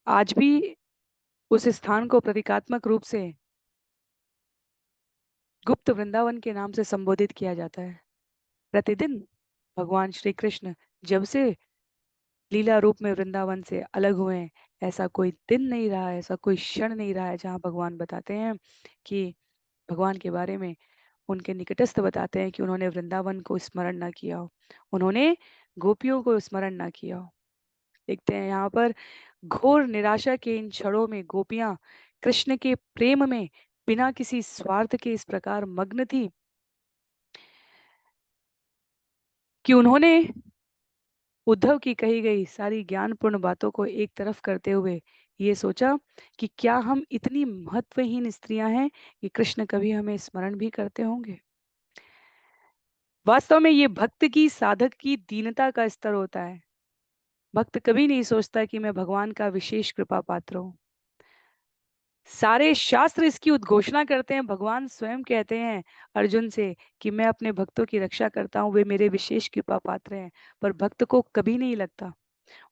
आज भी उस स्थान को प्रतीकात्मक रूप से गुप्त वृंदावन के नाम से संबोधित किया जाता है। प्रतिदिन भगवान श्री कृष्ण जब से लीला रूप में वृंदावन से अलग हुए हैं, ऐसा कोई दिन नहीं रहा है, ऐसा कोई क्षण नहीं रहा है जहाँ भगवान बताते हैं कि भगवान के बारे में उनके निकटस्थ बताते हैं कि उन्होंने वृंदावन को स्मरण ना किया हो, उन्होंने गोपियों को स्मरण ना किया हो। देखते हैं यहाँ पर घोर निराशा के इन क्षणों में गोपियां कृष्ण के प्रेम में बिना किसी स्वार्थ के इस प्रकार मग्न थी कि उन्होंने उद्धव की कही गई सारी ज्ञानपूर्ण बातों को एक तरफ करते हुए ये सोचा कि क्या हम इतनी महत्वहीन स्त्रियां हैं कि कृष्ण कभी हमें स्मरण भी करते होंगे। वास्तव में ये भक्त की, साधक की दीनता का स्तर होता है। भक्त कभी नहीं सोचता कि मैं भगवान का विशेष कृपा पात्र हूँ। सारे शास्त्र इसकी उद्घोषणा करते हैं, भगवान स्वयं कहते हैं अर्जुन से कि मैं अपने भक्तों की रक्षा करता हूँ, वे मेरे विशेष कृपा पात्र हैं। पर भक्त को कभी नहीं लगता,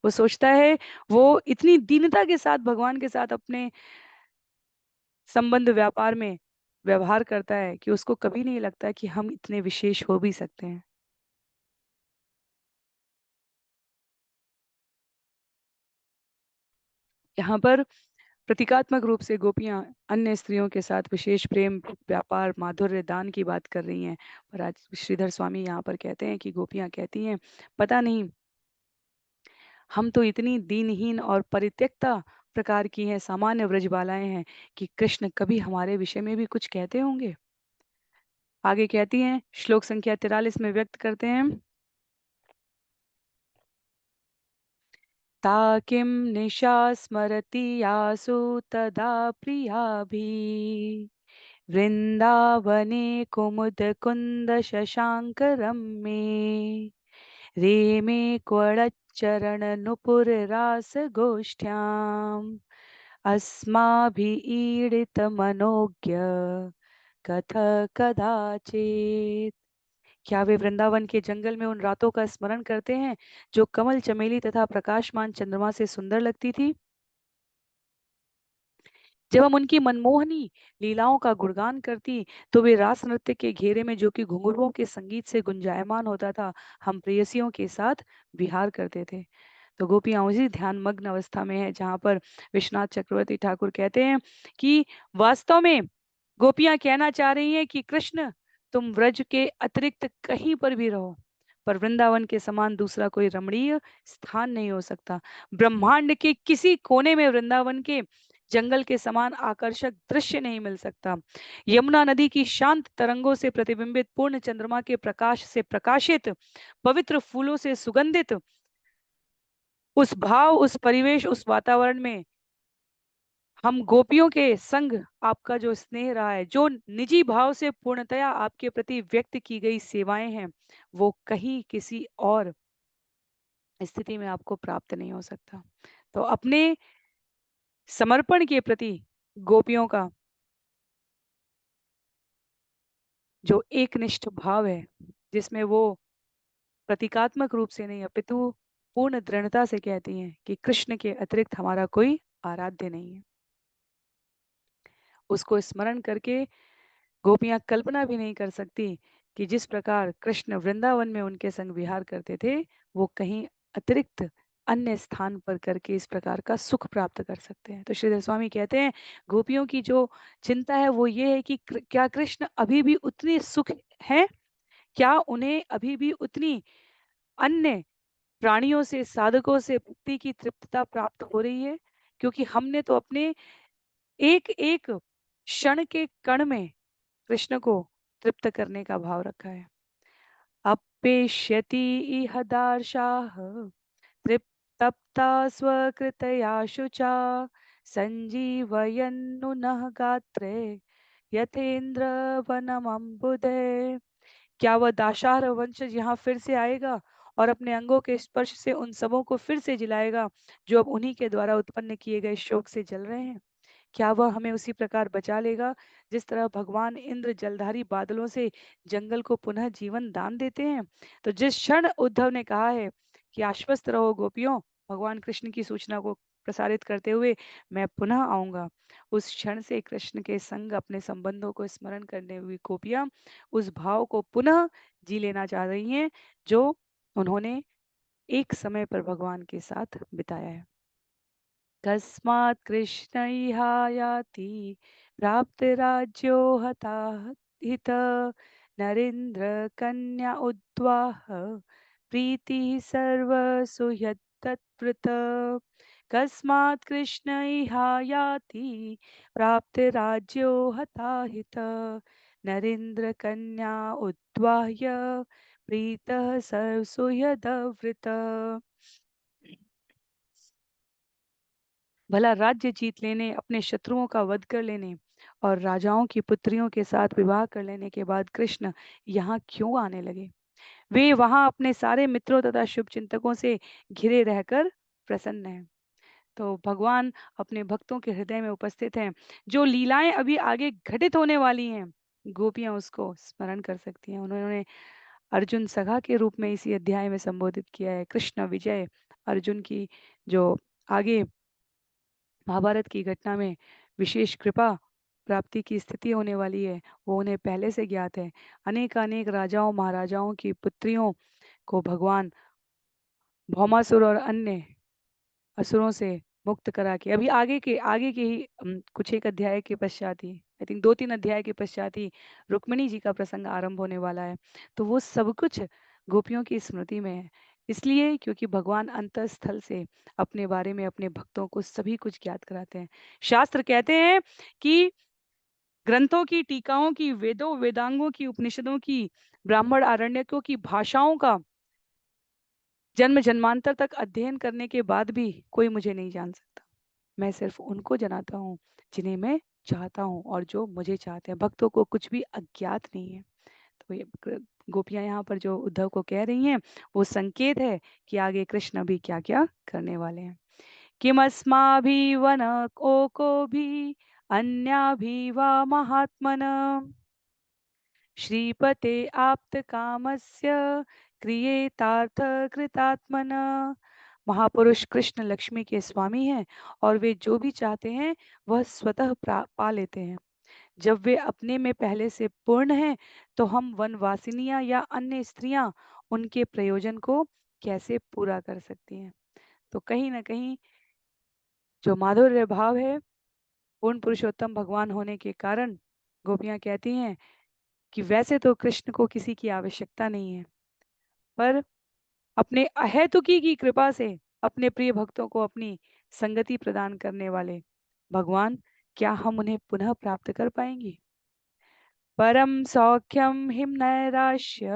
वो सोचता है, वो इतनी दीनता के साथ भगवान के साथ अपने संबंध व्यापार में व्यवहार करता है कि उसको कभी नहीं लगता कि हम इतने विशेष हो भी सकते हैं। यहाँ पर प्रतीकात्मक रूप से गोपियां अन्य स्त्रियों के साथ विशेष प्रेम, व्यापार, माधुर्य, दान की बात कर रही हैं। पर आज श्रीधर स्वामी यहाँ पर कहते हैं कि गोपियां कहती हैं, पता नहीं हम तो इतनी दीनहीन और परित्यक्ता प्रकार की हैं, सामान्य व्रजबालाएं हैं कि कृष्ण कभी हमारे विषय में भी कुछ कहते होंगे। आगे कहती हैं, श्लोक संख्या 43 में व्यक्त करते हैं, ताकिम निशा स्मरति यासु तदा प्रियाभि वृंदावने कुमुद कुंद शशांक रम्ये रेमे क्वड़च्चरण नुपुर रास गोष्ठ्याम अस्माभिईडित मनोज्ञ कथ कदाचित। क्या वे वृंदावन के जंगल में उन रातों का स्मरण करते हैं जो कमल, चमेली तथा प्रकाशमान चंद्रमा से सुंदर लगती थी? जब हम उनकी मनमोहनी लीलाओं का गुणगान करती तो वे रास नृत्य के घेरे में, जो कि घुंघरुओं के संगीत से गुंजायमान होता था, हम प्रेयसियों के साथ विहार करते थे। तो गोपियां उसी ध्यान मग्न अवस्था में है जहां पर विश्वनाथ चक्रवर्ती ठाकुर कहते हैं कि वास्तव में गोपियां कहना चाह रही हैं कि कृष्ण, तुम व्रज के अतिरिक्त कहीं पर भी रहो, पर वृंदावन के समान दूसरा कोई रमणीय स्थान नहीं हो सकता। ब्रह्मांड के किसी कोने में वृंदावन के जंगल के समान आकर्षक दृश्य नहीं मिल सकता। यमुना नदी की शांत तरंगों से प्रतिबिंबित, पूर्ण चंद्रमा के प्रकाश से प्रकाशित, पवित्र फूलों से सुगंधित उस भाव, उस परिवेश, उस वातावरण में हम गोपियों के संग आपका जो स्नेह रहा है, जो निजी भाव से पूर्णतया आपके प्रति व्यक्त की गई सेवाएं हैं, वो कहीं किसी और स्थिति में आपको प्राप्त नहीं हो सकता। तो अपने समर्पण के प्रति गोपियों का जो एकनिष्ठ भाव है, जिसमें वो प्रतीकात्मक रूप से नहीं अपितु पूर्ण दृढ़ता से कहती हैं कि कृष्ण के अतिरिक्त हमारा कोई आराध्य नहीं है। उसको स्मरण करके गोपियां कल्पना भी नहीं कर सकती कि जिस प्रकार कृष्ण वृंदावन में उनके संग विहार करते थे, वो कहीं अतिरिक्त अन्य स्थान पर करके इस प्रकार का सुख प्राप्त कर सकते हैं। तो श्रीधर स्वामी कहते हैं गोपियों की जो चिंता है वो ये है कि क्या कृष्ण अभी भी उतने सुख है, क्या उन्हें अभी भी उतनी अन्य प्राणियों से, साधकों से भक्ति की तृप्तता प्राप्त हो रही है? क्योंकि हमने तो अपने एक एक क्षण के कण में कृष्ण को तृप्त करने का भाव रखा है। अपेष्यति इह दार्शाः तृप्तप्ता स्वकृतया शुचा संजीवयन्नु नः गात्रे यथेन्द्र वनमंबुदे। क्या वह दाशाह वंशज यहाँ फिर से आएगा और अपने अंगों के स्पर्श से उन सबों को फिर से जिलाएगा जो अब उन्हीं के द्वारा उत्पन्न किए गए शोक से जल रहे हैं? क्या वह हमें उसी प्रकार बचा लेगा जिस तरह भगवान इंद्र जलधारी बादलों से जंगल को पुनः जीवन दान देते हैं? तो जिस क्षण उद्धव ने कहा है कि आश्वस्त रहो गोपियों, भगवान कृष्ण की सूचना को प्रसारित करते हुए मैं पुनः आऊंगा, उस क्षण से कृष्ण के संग अपने संबंधों को स्मरण करने हुई गोपियां उस भाव को पुनः जी लेना चाह रही हैं जो उन्होंने एक समय पर भगवान के साथ बिताया है। कस्मात् कृष्णैहायाति प्राप्तराज्यो हताहित नरेन्द्र कन्या उद्वाह प्रीतिः सर्वसुहृदत्कृत। कस्मात् कृष्णैहायाति प्राप्तराज्यो हताहित नरेन्द्र कन्या उद्वाह्य प्रीतः सर्वसुहृदवृत। भला राज्य जीत लेने, अपने शत्रुओं का वध कर लेने और राजाओं की पुत्रियों के साथ विवाह कर लेने के बाद कृष्ण यहाँ क्यों आने लगे? वे वहां अपने सारे मित्रों तथा शुभ चिंतकों से घिरे रहकर प्रसन्न हैं। तो भगवान अपने भक्तों के हृदय में उपस्थित हैं। जो लीलाएं अभी आगे घटित होने वाली हैं, गोपियां उसको स्मरण कर सकती हैं। उन्होंने अर्जुन सखा के रूप में इसी अध्याय में संबोधित किया है। कृष्ण विजय अर्जुन की जो आगे महाभारत की घटना में विशेष कृपा प्राप्ति की स्थिति होने वाली है, वो उन्हें पहले से ज्ञात है। अनेक अनेक राजाओं महाराजाओं की पुत्रियों को भगवान भौमासुर और अन्य असुरों से मुक्त करा के अभी आगे के ही कुछ एक अध्याय के पश्चात ही, आई थिंक 2-3 अध्याय के पश्चात ही रुक्मिणी जी का प्रसंग आरंभ होने वाला है। तो वो सब कुछ गोपियों की स्मृति में है, इसलिए क्योंकि भगवान अंतःस्थल से अपने बारे में अपने भक्तों को सभी कुछ ज्ञात कराते हैं। शास्त्र कहते हैं कि ग्रंथों की, टीकाओं की, वेदों वेदांगों की, उपनिषदों की, ब्राह्मण आरण्यकों की भाषाओं का जन्म जन्मांतर तक अध्ययन करने के बाद भी कोई मुझे नहीं जान सकता। मैं सिर्फ उनको जनाता हूँ जिन्हें मैं चाहता हूँ और जो मुझे चाहते हैं। भक्तों को कुछ भी अज्ञात नहीं है। तो ये गोपियां यहाँ पर जो उद्धव को कह रही हैं वो संकेत है कि आगे कृष्ण भी क्या क्या करने वाले हैं। किमस्माभिवन ओको भी अन्याभि वा महात्मन श्रीपते आप्त कामस्य क्रियेतार्थ कृतात्मन। महापुरुष कृष्ण लक्ष्मी के स्वामी हैं और वे जो भी चाहते हैं वह स्वतः पा लेते हैं। जब वे अपने में पहले से पूर्ण हैं तो हम वनवासिनियां या अन्य स्त्रियां उनके प्रयोजन को कैसे पूरा कर सकती हैं? तो कहीं ना कहीं जो माधुर्य भाव है पूर्ण पुरुषोत्तम भगवान होने के कारण गोपियां कहती हैं कि वैसे तो कृष्ण को किसी की आवश्यकता नहीं है, पर अपने अहेतुकी की कृपा से अपने प्रिय भक्तों को अपनी संगति प्रदान करने वाले भगवान, क्या हम उन्हें पुनः प्राप्त कर पाएंगे? परम सौख्यम हिम नैराश्य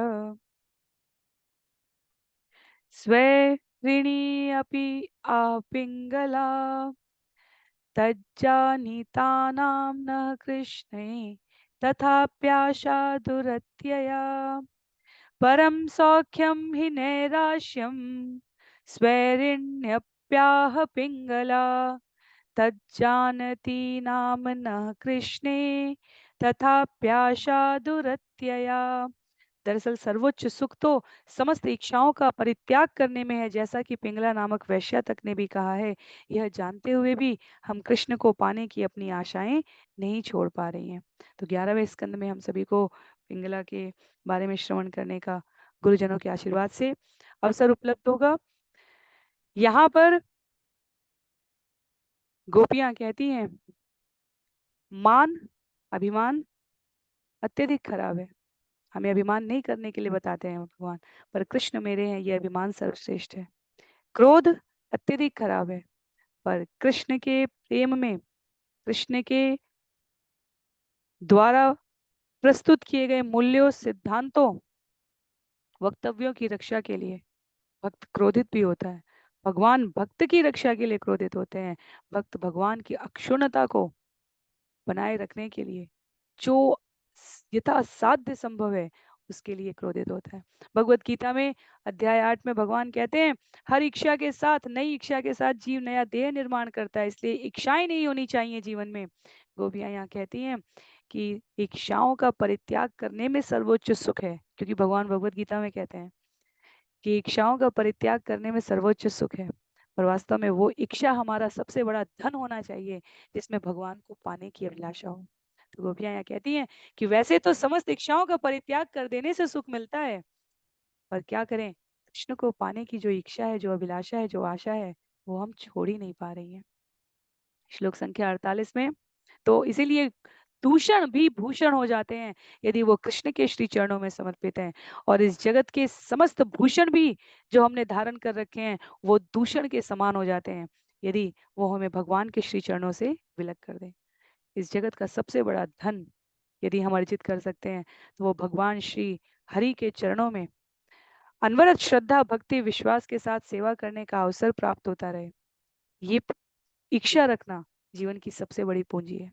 स्वे ऋणी अपि आपिंगला तज्जानीतानां न कृष्णे तथाप्याशा दुरत्यया। परम सौख्यम हि नैराश्यम स्वैरिण्यप्याह पिंगला तज्जानती नाम न कृष्णे तथाप्याशा दुरत्यया। दरअसल सर्वोच्च सुख तो समस्त इच्छाओं का परित्याग करने में है, जैसा कि पिंगला नामक वैश्या तक ने भी कहा है। यह जानते हुए भी हम कृष्ण को पाने की अपनी आशाएं नहीं छोड़ पा रही हैं। तो 11वें स्कंद में हम सभी को पिंगला के बारे में श्रवण करने का गुरुजनों के आशीर्वाद से अवसर उपलब्ध होगा। यहाँ पर गोपियां कहती हैं, मान, अभिमान अत्यधिक खराब है। हमें अभिमान नहीं करने के लिए बताते हैं भगवान, पर कृष्ण मेरे हैं, ये अभिमान सर्वश्रेष्ठ है। क्रोध अत्यधिक खराब है, पर कृष्ण के प्रेम में, कृष्ण के द्वारा प्रस्तुत किए गए मूल्यों, सिद्धांतों, वक्तव्यों की रक्षा के लिए भक्त क्रोधित भी होता है। भगवान भक्त की रक्षा के लिए क्रोधित होते हैं। भक्त भगवान की अक्षुण्णता को बनाए रखने के लिए जो यथासाध्य संभव है उसके लिए क्रोधित होता है। भगवत गीता में अध्याय 8 में भगवान कहते हैं, हर इच्छा के साथ, नई इच्छा के साथ जीव नया देह निर्माण करता है, इसलिए इच्छाएं नहीं होनी चाहिए जीवन में। गोपियां यहाँ कहती हैं कि इच्छाओं का परित्याग करने में सर्वोच्च सुख है, क्योंकि भगवान भगवत गीता में कहते हैं कि इच्छाओं का परित्याग करने में सर्वोच्च सुख है। पर वास्तव में वो इच्छा हमारा सबसे बड़ा धन होना चाहिए, जिसमें भगवान को पाने की अभिलाषा हो। तो गोपियां यहाँ कहती हैं कि वैसे तो समस्त इच्छाओं का परित्याग कर देने से सुख मिलता है, पर क्या करें, कृष्ण को पाने की जो इच्छा है, जो अभिलाषा है, जो आशा है, वो हम छोड़ ही नहीं पा रही हैं। श्लोक संख्या 48 में, तो इसीलिए दूषण भी भूषण हो जाते हैं यदि वो कृष्ण के श्री चरणों में समर्पित हैं, और इस जगत के समस्त भूषण भी जो हमने धारण कर रखे हैं वो दूषण के समान हो जाते हैं यदि वो हमें भगवान के श्री चरणों से विलग कर दें। इस जगत का सबसे बड़ा धन यदि हम अर्जित कर सकते हैं तो वो भगवान श्री हरि के चरणों में अनवरत श्रद्धा, भक्ति, विश्वास के साथ सेवा करने का अवसर प्राप्त होता रहे। ये इच्छा रखना जीवन की सबसे बड़ी पूंजी है।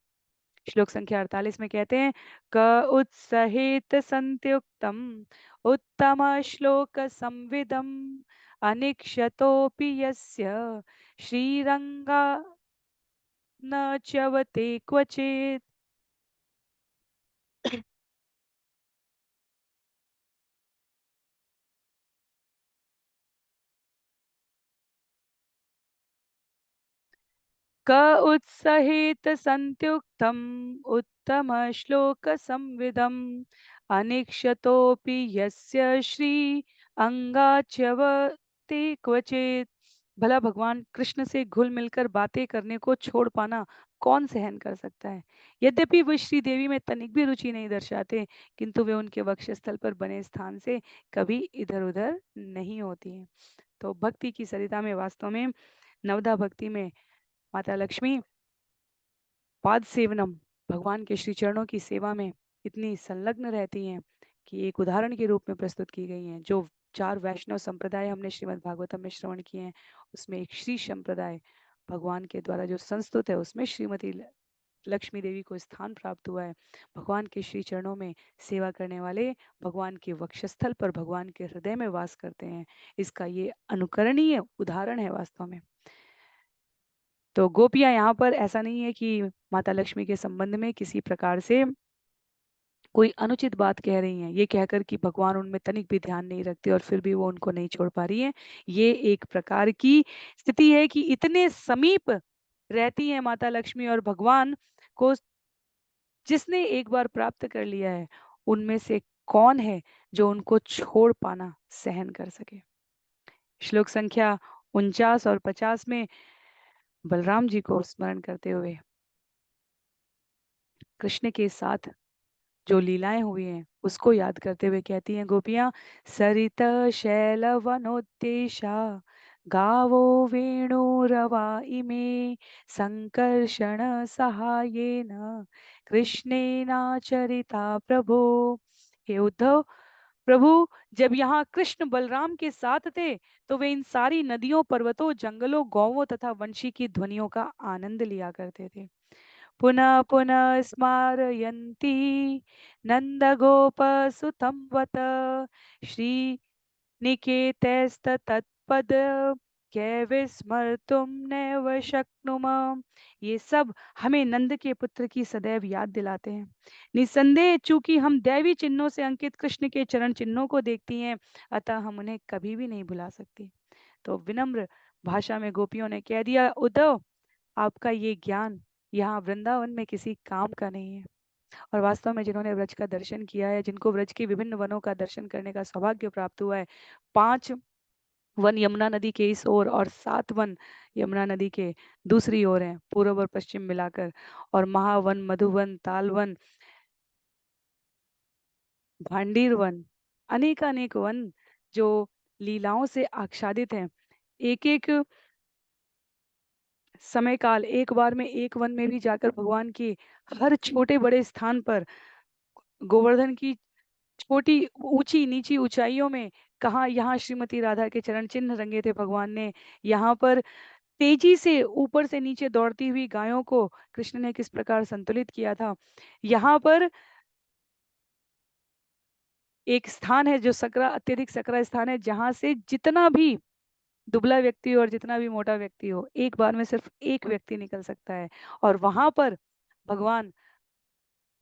श्लोक संख्या 48 में कहते हैं, क उत्सहित संत्युक्तम उत्तम श्लोक संविदम अनिक्षतोपि यस्य श्रीरंगा न च्यवते क्वचित। क उत्सहित संत्युक्तम उत्तम श्लोक संविदम अनिक्षतोपि यस्य श्री अंगाच्यवते क्वचित। भला भगवान कृष्ण से घुल मिलकर बातें करने को छोड़ पाना कौन सहन कर सकता है। यद्यपि वे श्री देवी में तनिक भी रुचि नहीं दर्शाते, किंतु वे उनके वक्षस्थल पर बने स्थान से कभी इधर उधर नहीं होती हैं। तो भक्ति की सरिता में वास्तव में नवदा भक्ति में माता लक्ष्मी पाद सेवनम, भगवान के श्री चरणों की सेवा में इतनी संलग्न रहती हैं कि एक उदाहरण के रूप में प्रस्तुत की गई हैं। जो 4 वैष्णव संप्रदाय हमने श्रीमद् भागवतम में श्रवण किए हैं, उसमें एक श्री संप्रदाय भगवान के द्वारा जो संस्तुत है, उसमें श्रीमती लक्ष्मी देवी को स्थान प्राप्त हुआ है। भगवान के श्री चरणों में सेवा करने वाले भगवान के वक्षस्थल पर, भगवान के हृदय में वास करते हैं। इसका ये अनुकरणीय उदाहरण है वास्तव में। तो गोपियां यहाँ पर ऐसा नहीं है कि माता लक्ष्मी के संबंध में किसी प्रकार से कोई अनुचित बात कह रही हैं, ये कहकर कि भगवान उनमें तनिक भी ध्यान नहीं रखते और फिर भी वो उनको नहीं छोड़ पा रही हैं। ये एक प्रकार की स्थिति है कि इतने समीप रहती हैं माता लक्ष्मी और भगवान को, जिसने एक बार प्राप्त कर लिया है उनमें से कौन है जो उनको छोड़ पाना सहन कर सके। श्लोक संख्या 49 और 50 में बलराम जी को स्मरण करते हुए कृष्ण के साथ जो लीलाएं हुई हैं उसको याद करते हुए कहती हैं गोपियां, सरित शैल वनोत्तेशा गावो वेणुरवा इमे संकर्षण सहायेन कृष्णेनाचरिता प्रभो। हे उद्धव, प्रभु जब यहाँ कृष्ण बलराम के साथ थे तो वे इन सारी नदियों, पर्वतों, जंगलों, गौवों तथा वंशी की ध्वनियों का आनंद लिया करते थे। पुनः पुनः स्मारयन्ती नन्दगोपसुतं वत श्रीनिकेतस्तत्पद कै विस्मर्तुम नैव शक्नुमः। ये सब हमें नंद के पुत्र की सदैव याद दिलाते हैं। निसंदेह चूंकि हम दैवी चिन्हों से अंकित कृष्ण के चरण चिन्हों को देखती हैं, अतः हम उन्हें कभी भी नहीं भुला सकती। तो विनम्र भाषा में गोपियों ने कह दिया, उद्धव, आपका ये ज्ञान यहाँ वृंदावन में किसी काम का नहीं है। और वास्तव में जिन्होंने व्रज का दर्शन किया है, जिनको व्रज के विभिन्न वनों का दर्शन करने का सौभाग्य प्राप्त हुआ है, 5 वन यमुना नदी के इस ओर और 7 वन यमुना नदी के दूसरी ओर हैं, पूर्व और पश्चिम मिलाकर। और महावन, मधुवन, तालवन, भांडीर वन, अनेक अनेक वन जो लीलाओं से आच्छादित हैं। एक एक समय काल, एक बार में एक वन में भी जाकर भगवान के हर छोटे बड़े स्थान पर, गोवर्धन की छोटी ऊंची नीची ऊंचाइयों में, कहाँ यहाँ श्रीमती राधा के चरण चिन्ह रंगे थे भगवान ने। यहाँ पर तेजी से ऊपर से नीचे दौड़ती हुई गायों को कृष्ण ने किस प्रकार संतुलित किया था। यहाँ पर एक स्थान है जो सकरा, अत्यधिक सकरा स्थान है, जहां से जितना भी दुबला व्यक्ति हो और जितना भी मोटा व्यक्ति हो, एक बार में सिर्फ एक व्यक्ति निकल सकता है। और वहां पर भगवान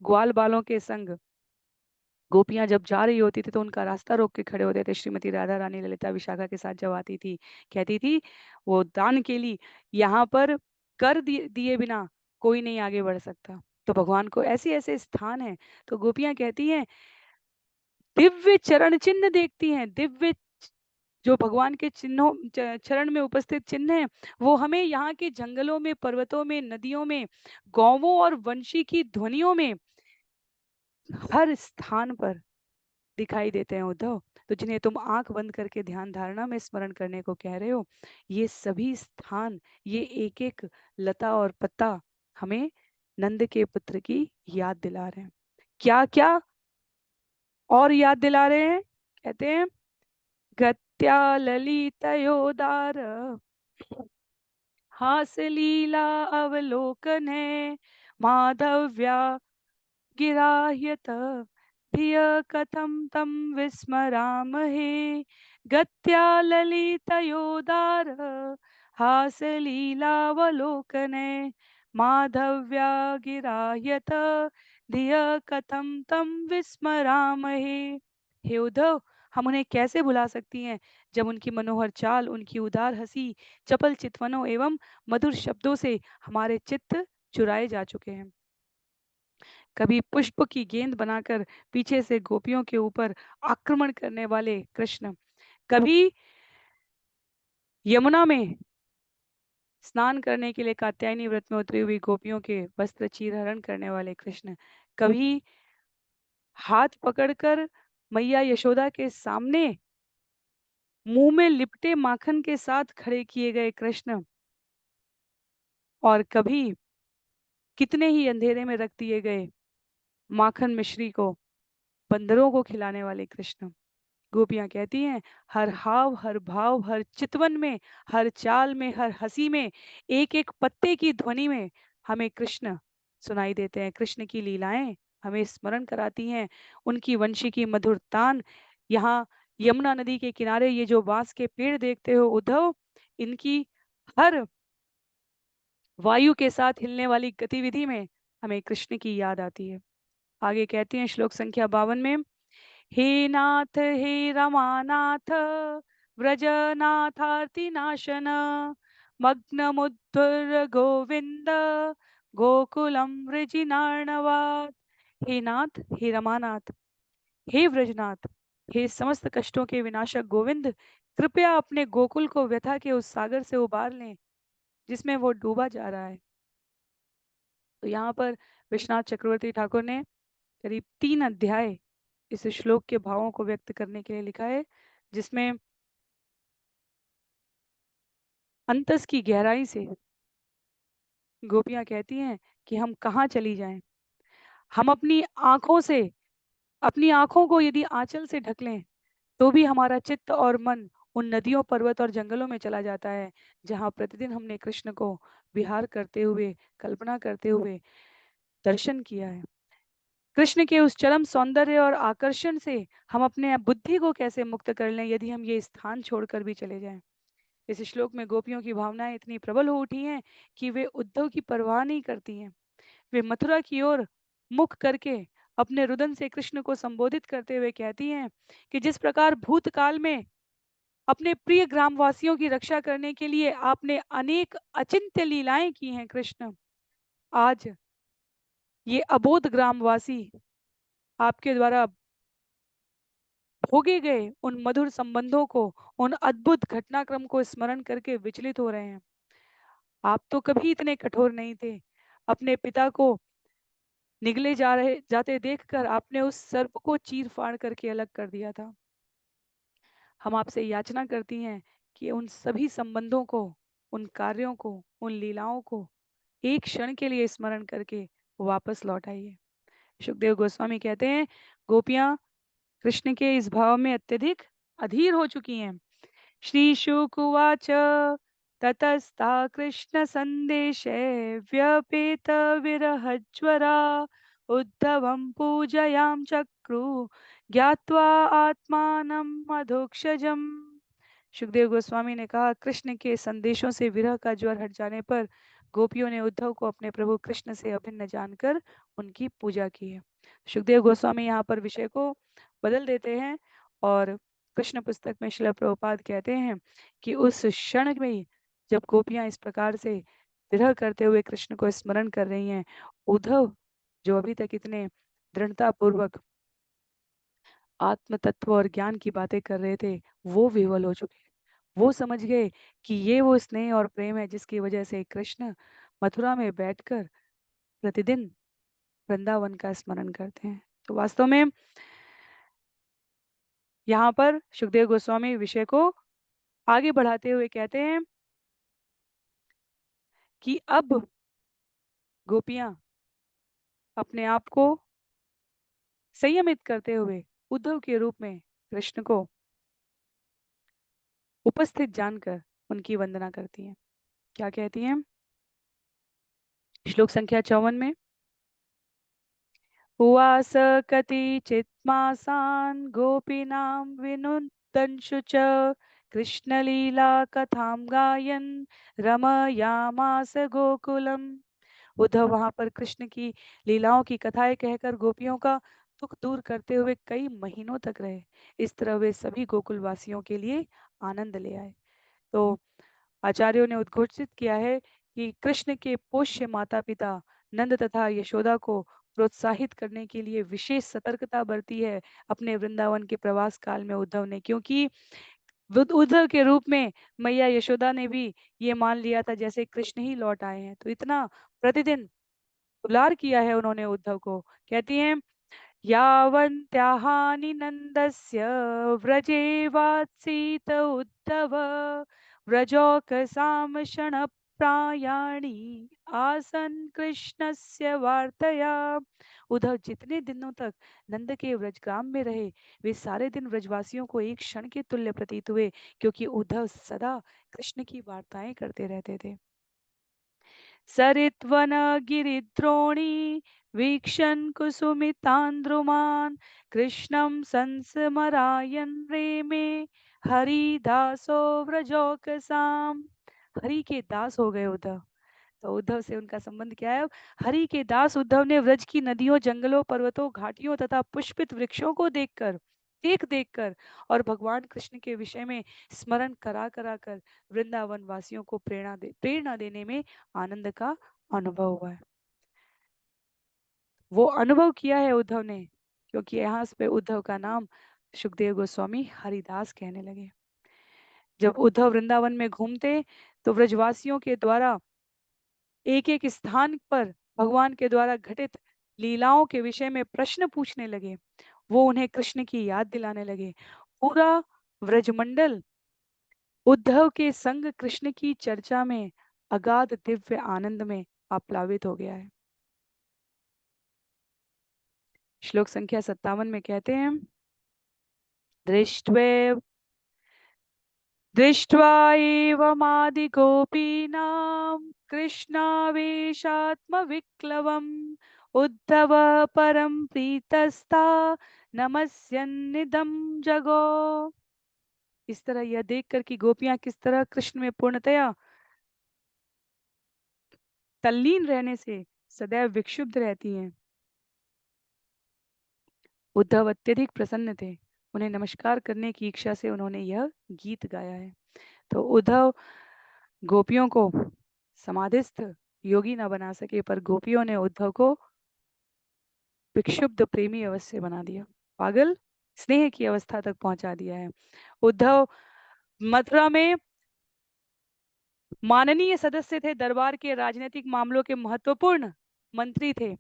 ग्वाल बालों के संग गोपियां जब जा रही होती थी तो उनका रास्ता रोक के खड़े होते थे। श्रीमती राधा रानी ललिता विशाखा के साथ जब आती थी, कहती थी वो दान के लिए यहाँ पर कर दिए बिना कोई नहीं आगे बढ़ सकता। तो भगवान को ऐसे ऐसे स्थान है, तो गोपियां कहती हैं दिव्य चरण चिन्ह देखती हैं, दिव्य जो भगवान के चिन्हों चरण में उपस्थित चिन्ह हैं, वो हमें यहाँ के जंगलों में, पर्वतों में, नदियों में, गौवों और वंशी की ध्वनियों में, हर स्थान पर दिखाई देते हैं उद्धव। तो जिन्हें तुम आंख बंद करके ध्यान धारणा में स्मरण करने को कह रहे हो, ये सभी स्थान, ये एक एक लता और पत्ता हमें नंद के पुत्र की याद दिला रहे हैं। क्या क्या और याद दिला रहे हैं? कहते हैं गत्या ललितयोदार हास लीला अवलोकन है, माधव्या गिराह्यत धिय कथम तम विस्मरामहे। गत्या ललितयोदार हासलीलावलोकने, माधव्या गिराह्यत धिय कथम तम विस्मरामहे। हे उद्धव, हम उन्हें कैसे भुला सकती हैं जब उनकी मनोहर चाल, उनकी उदार हंसी, चपल चितवनों एवं मधुर शब्दों से हमारे चित्त चुराए जा चुके हैं। कभी पुष्प की गेंद बनाकर पीछे से गोपियों के ऊपर आक्रमण करने वाले कृष्ण, कभी यमुना में स्नान करने के लिए कात्यायनी व्रत में उतरी हुई गोपियों के वस्त्र चीरहरण करने वाले कृष्ण, कभी हाथ पकड़कर मैया यशोदा के सामने मुंह में लिपटे माखन के साथ खड़े किए गए कृष्ण, और कभी कितने ही अंधेरे में रख दिए गए माखन मिश्री को बंदरों को खिलाने वाले कृष्ण। गोपियां कहती हैं हर हाव, हर भाव, हर चितवन में, हर चाल में, हर हंसी में, एक एक पत्ते की ध्वनि में हमें कृष्ण सुनाई देते हैं। कृष्ण की लीलाएं हमें स्मरण कराती हैं, उनकी वंशी की मधुर तान। यहाँ यमुना नदी के किनारे ये जो बांस के पेड़ देखते हो उद्धव, इनकी हर वायु के साथ हिलने वाली गतिविधि में हमें कृष्ण की याद आती है। आगे कहती हैं श्लोक संख्या 52 में, हे नाथ हे रमानाथ व्रजनाथार्तिनाशन, मग्नमुद्धर गोविंद गोकुलम वृजिनार्णवात्। हे नाथ, हे रमानाथ, हे व्रजनाथ, हे समस्त कष्टों के विनाशक गोविंद, कृपया अपने गोकुल को व्यथा के उस सागर से उबार लें जिसमें वो डूबा जा रहा है। तो यहाँ पर विश्वनाथ चक्रवर्ती ठाकुर ने करीब 3 अध्याय इस श्लोक के भावों को व्यक्त करने के लिए लिखा है, जिसमें अंतस की गहराई से गोपियां कहती हैं कि हम कहाँ चली जाएं। हम अपनी आंखों से, अपनी आंखों को यदि आंचल से ढक लें तो भी हमारा चित्त और मन उन नदियों, पर्वत और जंगलों में चला जाता है जहाँ प्रतिदिन हमने कृष्ण को विहार करते हुए, कल्पना करते हुए दर्शन किया है। कृष्ण के उस चरम सौंदर्य और आकर्षण से हम अपने बुद्धि को कैसे मुक्त कर लें यदि हम ये स्थान छोड़कर भी चले जाएं। इस श्लोक में गोपियों की भावनाएं इतनी प्रबल हो उठी हैं कि वे उद्धव की परवाह नहीं करती हैं। वे मथुरा की ओर मुख करके अपने रुदन से कृष्ण को संबोधित करते हुए कहती हैं कि जिस प्रकार भूतकाल में अपने प्रिय ग्रामवासियों की रक्षा करने के लिए आपने अनेक अचिंत्य लीलाएं की हैं कृष्ण, आज ये अबोध ग्रामवासी आपके द्वारा भोगे गए उन मधुर संबंधों को, उन अद्भुत घटनाक्रम को स्मरण करके विचलित हो रहे हैं। आप तो कभी इतने कठोर नहीं थे। अपने पिता को निगले जाते देखकर आपने उस सर्प को चीर फाड़ करके अलग कर दिया था। हम आपसे याचना करती हैं कि उन सभी संबंधों को, उन कार्यों को, उन लीलाओं को एक क्षण के लिए स्मरण करके वापस लौट आइए। सुखदेव गोस्वामी कहते हैं, गोपियां कृष्ण के इस भाव में अत्यधिक अधीर हो चुकी हैं। श्री शुक उवाच ततस्ता कृष्ण संदेशे व्यपेत विरहज्वरा उद्धवं पूजयां चक्रु ज्ञात्वा आत्मानं मधुक्षजम्। सुखदेव गोस्वामी ने कहा, कृष्ण के संदेशों से विरह का ज्वर हट जाने पर गोपियों ने उद्धव को अपने प्रभु कृष्ण से अभिन्न जानकर उनकी पूजा की है। सुखदेव गोस्वामी यहाँ पर विषय को बदल देते हैं और कृष्ण पुस्तक में श्रील प्रभुपाद कहते हैं कि उस क्षण में ही जब गोपियां इस प्रकार से विरह करते हुए कृष्ण को स्मरण कर रही हैं, उद्धव जो अभी तक इतने दृढ़ता पूर्वक आत्म तत्व और ज्ञान की बातें कर रहे थे, वो विवल हो चुके। वो समझ गए कि ये वो स्नेह और प्रेम है जिसकी वजह से कृष्ण मथुरा में बैठकर प्रतिदिन वृंदावन का स्मरण करते हैं। तो वास्तव में यहाँ पर सुखदेव गोस्वामी विषय को आगे बढ़ाते हुए कहते हैं कि अब गोपियां अपने आप को संयमित करते हुए उद्धव के रूप में कृष्ण को उपस्थित जानकर उनकी वंदना करती हैं। क्या कहती हैं श्लोक संख्या 54 में, उवास कतिचित् मासान् गोपीनां विनुतंशु च कृष्णलीला कथां गायन् रमयामास गोकुलम्। उद्धव वहां पर कृष्ण की लीलाओं की कथाएं कहकर गोपियों का दुख दूर करते हुए कई महीनों तक रहे। इस तरह वे सभी गोकुल वासियों के लिए आनंद ले आए। तो आचार्यों ने उद्घोषित किया है कि कृष्ण के पोष्य माता पिता नंद तथा यशोदा को प्रोत्साहित करने के लिए विशेष सतर्कता बरती है अपने वृंदावन के प्रवास काल में उद्धव ने, क्योंकि उद्धव के रूप में मैया यशोदा ने भी ये मान लिया था जैसे कृष्ण ही लौट आए हैं। तो इतना प्रतिदिन दुलार किया है उन्होंने उद्धव को। कहती हैं, यावन्त्याहानि नन्दस्य व्रजे वात्सीत उद्धव व्रजोकसामशणप्रायाणि आसन् कृष्णस्य वार्तया। उद्धव जितने दिनों तक नंद के व्रजग्राम में रहे, वे सारे दिन व्रजवासियों को एक क्षण के तुल्य प्रतीत हुए, क्योंकि उद्धव सदा कृष्ण की वार्ताएं करते रहते थे। सरित्वन गिरिद्रोणी वीक्षन् कुसुमितान्द्रुमान् कृष्णं संस्मरायन् रेमे हरिदासो व्रजोकसाम। हरि के दास हो गए उद्धव। तो उद्धव से उनका संबंध क्या है? हरि के दास उद्धव ने व्रज की नदियों, जंगलों, पर्वतों, घाटियों तथा पुष्पित वृक्षों को देख देखकर और भगवान कृष्ण के विषय में स्मरण करा करा कर वृंदावन वासियों को प्रेरणा देने में आनंद का अनुभव हुआ है। वो अनुभव किया है उद्धव ने, क्योंकि यहाँ पे उद्धव का नाम सुखदेव गोस्वामी हरिदास कहने लगे। जब उद्धव वृंदावन में घूमते तो व्रजवासियों के द्वारा एक एक स्थान पर भगवान के द्वारा घटित लीलाओं के विषय में प्रश्न पूछने लगे। वो उन्हें कृष्ण की याद दिलाने लगे। पूरा व्रजमंडल उद्धव के संग कृष्ण की चर्चा में अगाध दिव्य आनंद में आप्लावित हो गया है। श्लोक संख्या 57 में कहते हैं, दृष्ट्वे दृष्ट्वा एवमादिगोपीनां कृष्णावेशात्मविक्लवम् उद्धव परं प्रीतस्ता नमस्यन्निदं जगो। इस तरह यह देखकर कि गोपियां किस तरह कृष्ण में पूर्णतया तल्लीन रहने से सदैव विक्षुब्ध रहती हैं, उद्धव अत्यधिक प्रसन्न थे। उन्हें नमस्कार करने की इच्छा से उन्होंने यह गीत गाया है। तो उद्धव गोपियों को समाधिस्थ योगी न बना सके, पर गोपियों ने उद्धव को विक्षुब्ध प्रेमी अवस्था बना दिया, पागल स्नेह की अवस्था तक पहुंचा दिया है। उद्धव मथुरा में माननीय सदस्य थे, दरबार के राजनीतिक मामलों के महत्वपूर्ण मंत्री थे,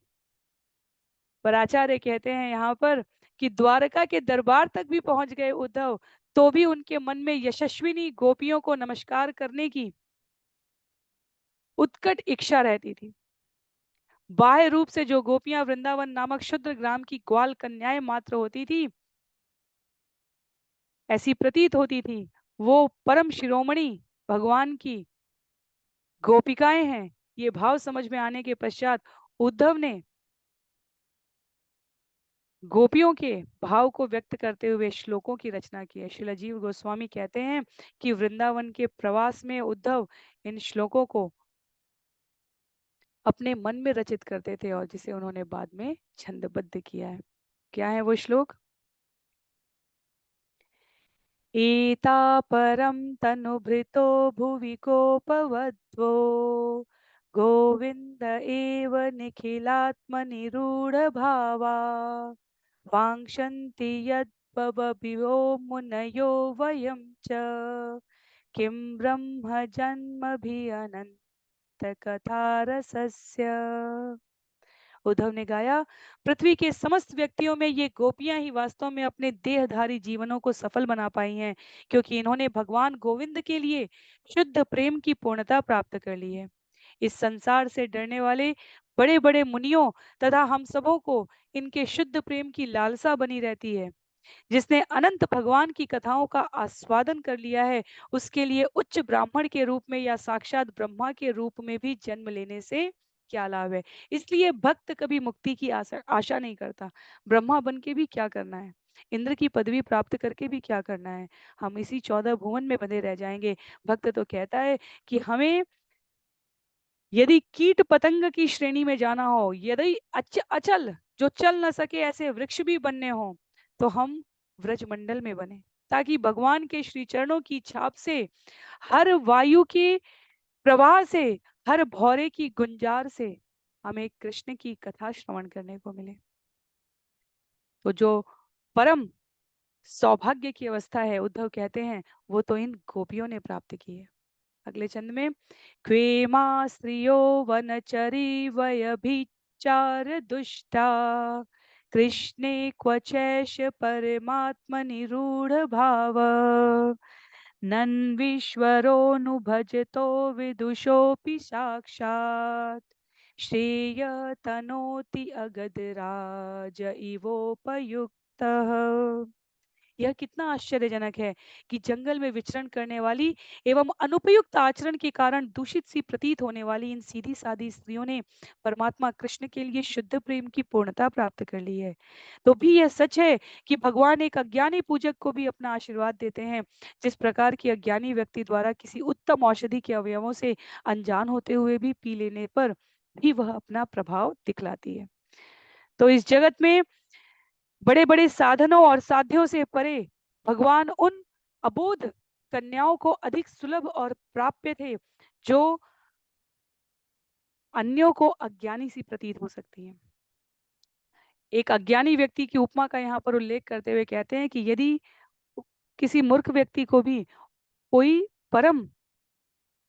पर आचार्य कहते हैं यहाँ पर कि द्वारका के दरबार तक भी पहुंच गए उद्धव, तो भी उनके मन में यशस्विनी गोपियों को नमस्कार करने की उत्कट इच्छा रहती थी। बाह्य रूप से जो गोपियां वृंदावन नामक शुद्र ग्राम की ग्वाल कन्याएं मात्र होती थी, ऐसी प्रतीत होती थी, वो परम शिरोमणि भगवान की गोपिकाएं हैं। ये भाव समझ में आने के पश्चात उद्धव ने गोपियों के भाव को व्यक्त करते हुए श्लोकों की रचना की है। श्रील जीव गोस्वामी कहते हैं कि वृंदावन के प्रवास में उद्धव इन श्लोकों को अपने मन में रचित करते थे और जिसे उन्होंने बाद में छंदबद्ध किया है। क्या है वो श्लोक? एता परम तनुभृतो भुवि गोपवध्वो गोविंद एव निखिलात्मनिरूढ़ भावा वाञ्छन्ति यद्भवभिवो मुनयो वयं च किं ब्रह्म जन्मभिअनन्तकथारसस्य। उद्धव ने गाया, पृथ्वी के समस्त व्यक्तियों में ये गोपियां ही वास्तव में अपने देहधारी जीवनों को सफल बना पाई हैं, क्योंकि इन्होंने भगवान गोविंद के लिए शुद्ध प्रेम की पूर्णता प्राप्त कर ली है। इस संसार से डरने वाले बड़े बड़े मुनियों तथा हम सबों को इनके शुद्ध प्रेम की लालसा बनी रहती है। जिसने अनंत भगवान की कथाओं का आस्वादन कर लिया है, उसके लिए उच्च ब्राह्मण के रूप में या साक्षात ब्रह्मा के रूप में भी जन्म लेने से क्या लाभ है। इसलिए भक्त कभी मुक्ति की आशा नहीं करता। ब्रह्मा बन के भी क्या करना है, इंद्र की पदवी प्राप्त करके भी क्या करना है, हम इसी 14 भुवन में बंधे रह जाएंगे। भक्त तो कहता है कि हमें यदि कीट पतंग की श्रेणी में जाना हो, यदि अचल जो चल न सके ऐसे वृक्ष भी बनने हो, तो हम व्रजमंडल में बने, ताकि भगवान के श्री चरणों की छाप से, हर वायु के प्रवाह से, हर भौरे की गुंजार से हमें कृष्ण की कथा श्रवण करने को मिले। तो जो परम सौभाग्य की अवस्था है, उद्धव कहते हैं, वो तो इन गोपियों ने प्राप्त की है। अगले चंद में, क्वेमा स्त्रियो वनचरी वयभिचार दुष्टा कृष्णे क्वचैष परमात्मनिरूढ़ भाव नन्वीश्वरोऽनुभजतो विदुषोऽपि साक्षात् श्रेय तनोति अगधराज इवोपयुक्तः। यह कितना आश्चर्यजनक है कि जंगल में विचरण करने वाली एवं अनुपयुक्त आचरण के कारण दूषित सी प्रतीत होने वाली इन सीधी सादी स्त्रियों ने परमात्मा कृष्ण के लिए शुद्ध प्रेम की पूर्णता प्राप्त कर ली है। तो भी यह सच है कि भगवान एक अज्ञानी पूजक को भी अपना आशीर्वाद देते हैं, जिस प्रकार की अज्ञानी व्यक्ति द्वारा किसी उत्तम औषधि के अवयवों से अनजान होते हुए भी पी लेने पर भी वह अपना प्रभाव दिखलाती है। तो इस जगत में बड़े बड़े साधनों और साध्यों से परे भगवान उन अबोध कन्याओं को अधिक सुलभ और प्राप्य थे, जो अन्यों को अज्ञानी सी प्रतीत हो सकती हैं। एक अज्ञानी व्यक्ति की उपमा का यहाँ पर उल्लेख करते हुए कहते हैं कि यदि किसी मूर्ख व्यक्ति को भी कोई परम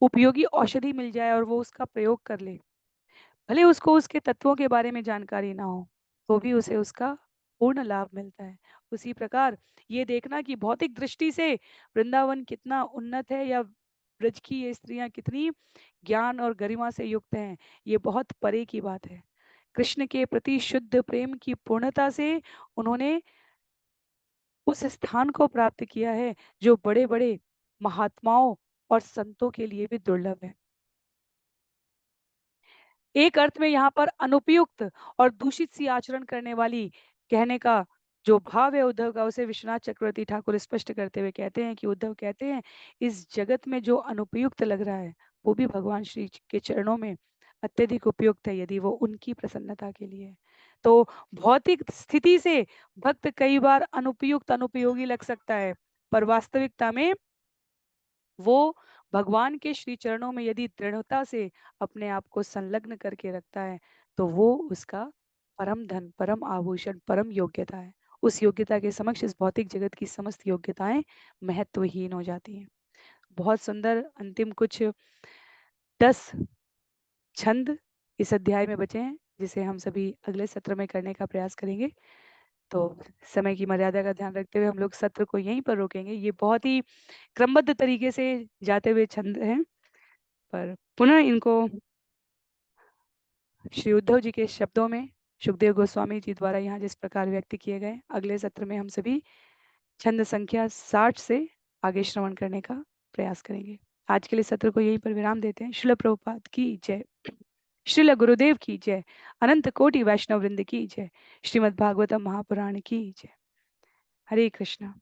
उपयोगी औषधि मिल जाए और वो उसका प्रयोग कर ले, भले उसको उसके तत्वों के बारे में जानकारी ना हो, तो भी उसे उसका पूर्ण लाभ मिलता है। उसी प्रकार ये देखना कि भौतिक दृष्टि से वृंदावन कितना उन्नत है या ब्रज की ये स्त्रियां कितनी ज्ञान और गरिमा से युक्त हैं, ये बहुत परे की बात है। कृष्ण के प्रति शुद्ध प्रेम की पूर्णता से उन्होंने उस स्थान को प्राप्त किया है जो बड़े बड़े महात्माओं और संतों के लिए भी दुर्लभ है। एक अर्थ में यहाँ पर अनुपयुक्त और दूषित सी आचरण करने वाली कहने का जो भाव है उद्धव का उसे विश्वनाथ चक्रवर्ती ठाकुर स्पष्ट करते हुए कहते हैं कि उद्धव कहते हैं इस जगत में जो अनुपयुक्त लग रहा है वो भी भगवान श्री के चरणों में अत्यधिक उपयुक्त है, यदि वो उनकी प्रसन्नता के लिए है। तो भौतिक स्थिति से भक्त कई बार अनुपयुक्त अनुपयोगी लग सकता है, पर वास्तविकता में वो भगवान के श्री चरणों में यदि दृढ़ता से अपने आप को संलग्न करके रखता है तो वो उसका परम धन, परम आभूषण, परम योग्यता है। उस योग्यता के समक्ष इस भौतिक जगत की समस्त योग्यताएं महत्वहीन हो जाती हैं। बहुत सुंदर अंतिम कुछ 10 छंद इस अध्याय में बचे हैं, जिसे हम सभी अगले सत्र में करने का प्रयास करेंगे। तो समय की मर्यादा का ध्यान रखते हुए हम लोग सत्र को यहीं पर रोकेंगे। ये बहुत ही क्रमबद्ध तरीके से जाते हुए छंद हैं, पर पुनः इनको श्री उद्धव जी के शब्दों में सुखदेव गोस्वामी जी द्वारा यहाँ जिस प्रकार व्यक्त किए गए, अगले सत्र में हम सभी छंद संख्या 60 से आगे श्रवण करने का प्रयास करेंगे। आज के लिए सत्र को यहीं पर विराम देते हैं। श्रील प्रभुपाद की जय, श्रील गुरुदेव की जय, अनंत कोटि वैष्णव वृंद की जय, श्रीमद् भागवतम महापुराण की जय। हरे कृष्णा।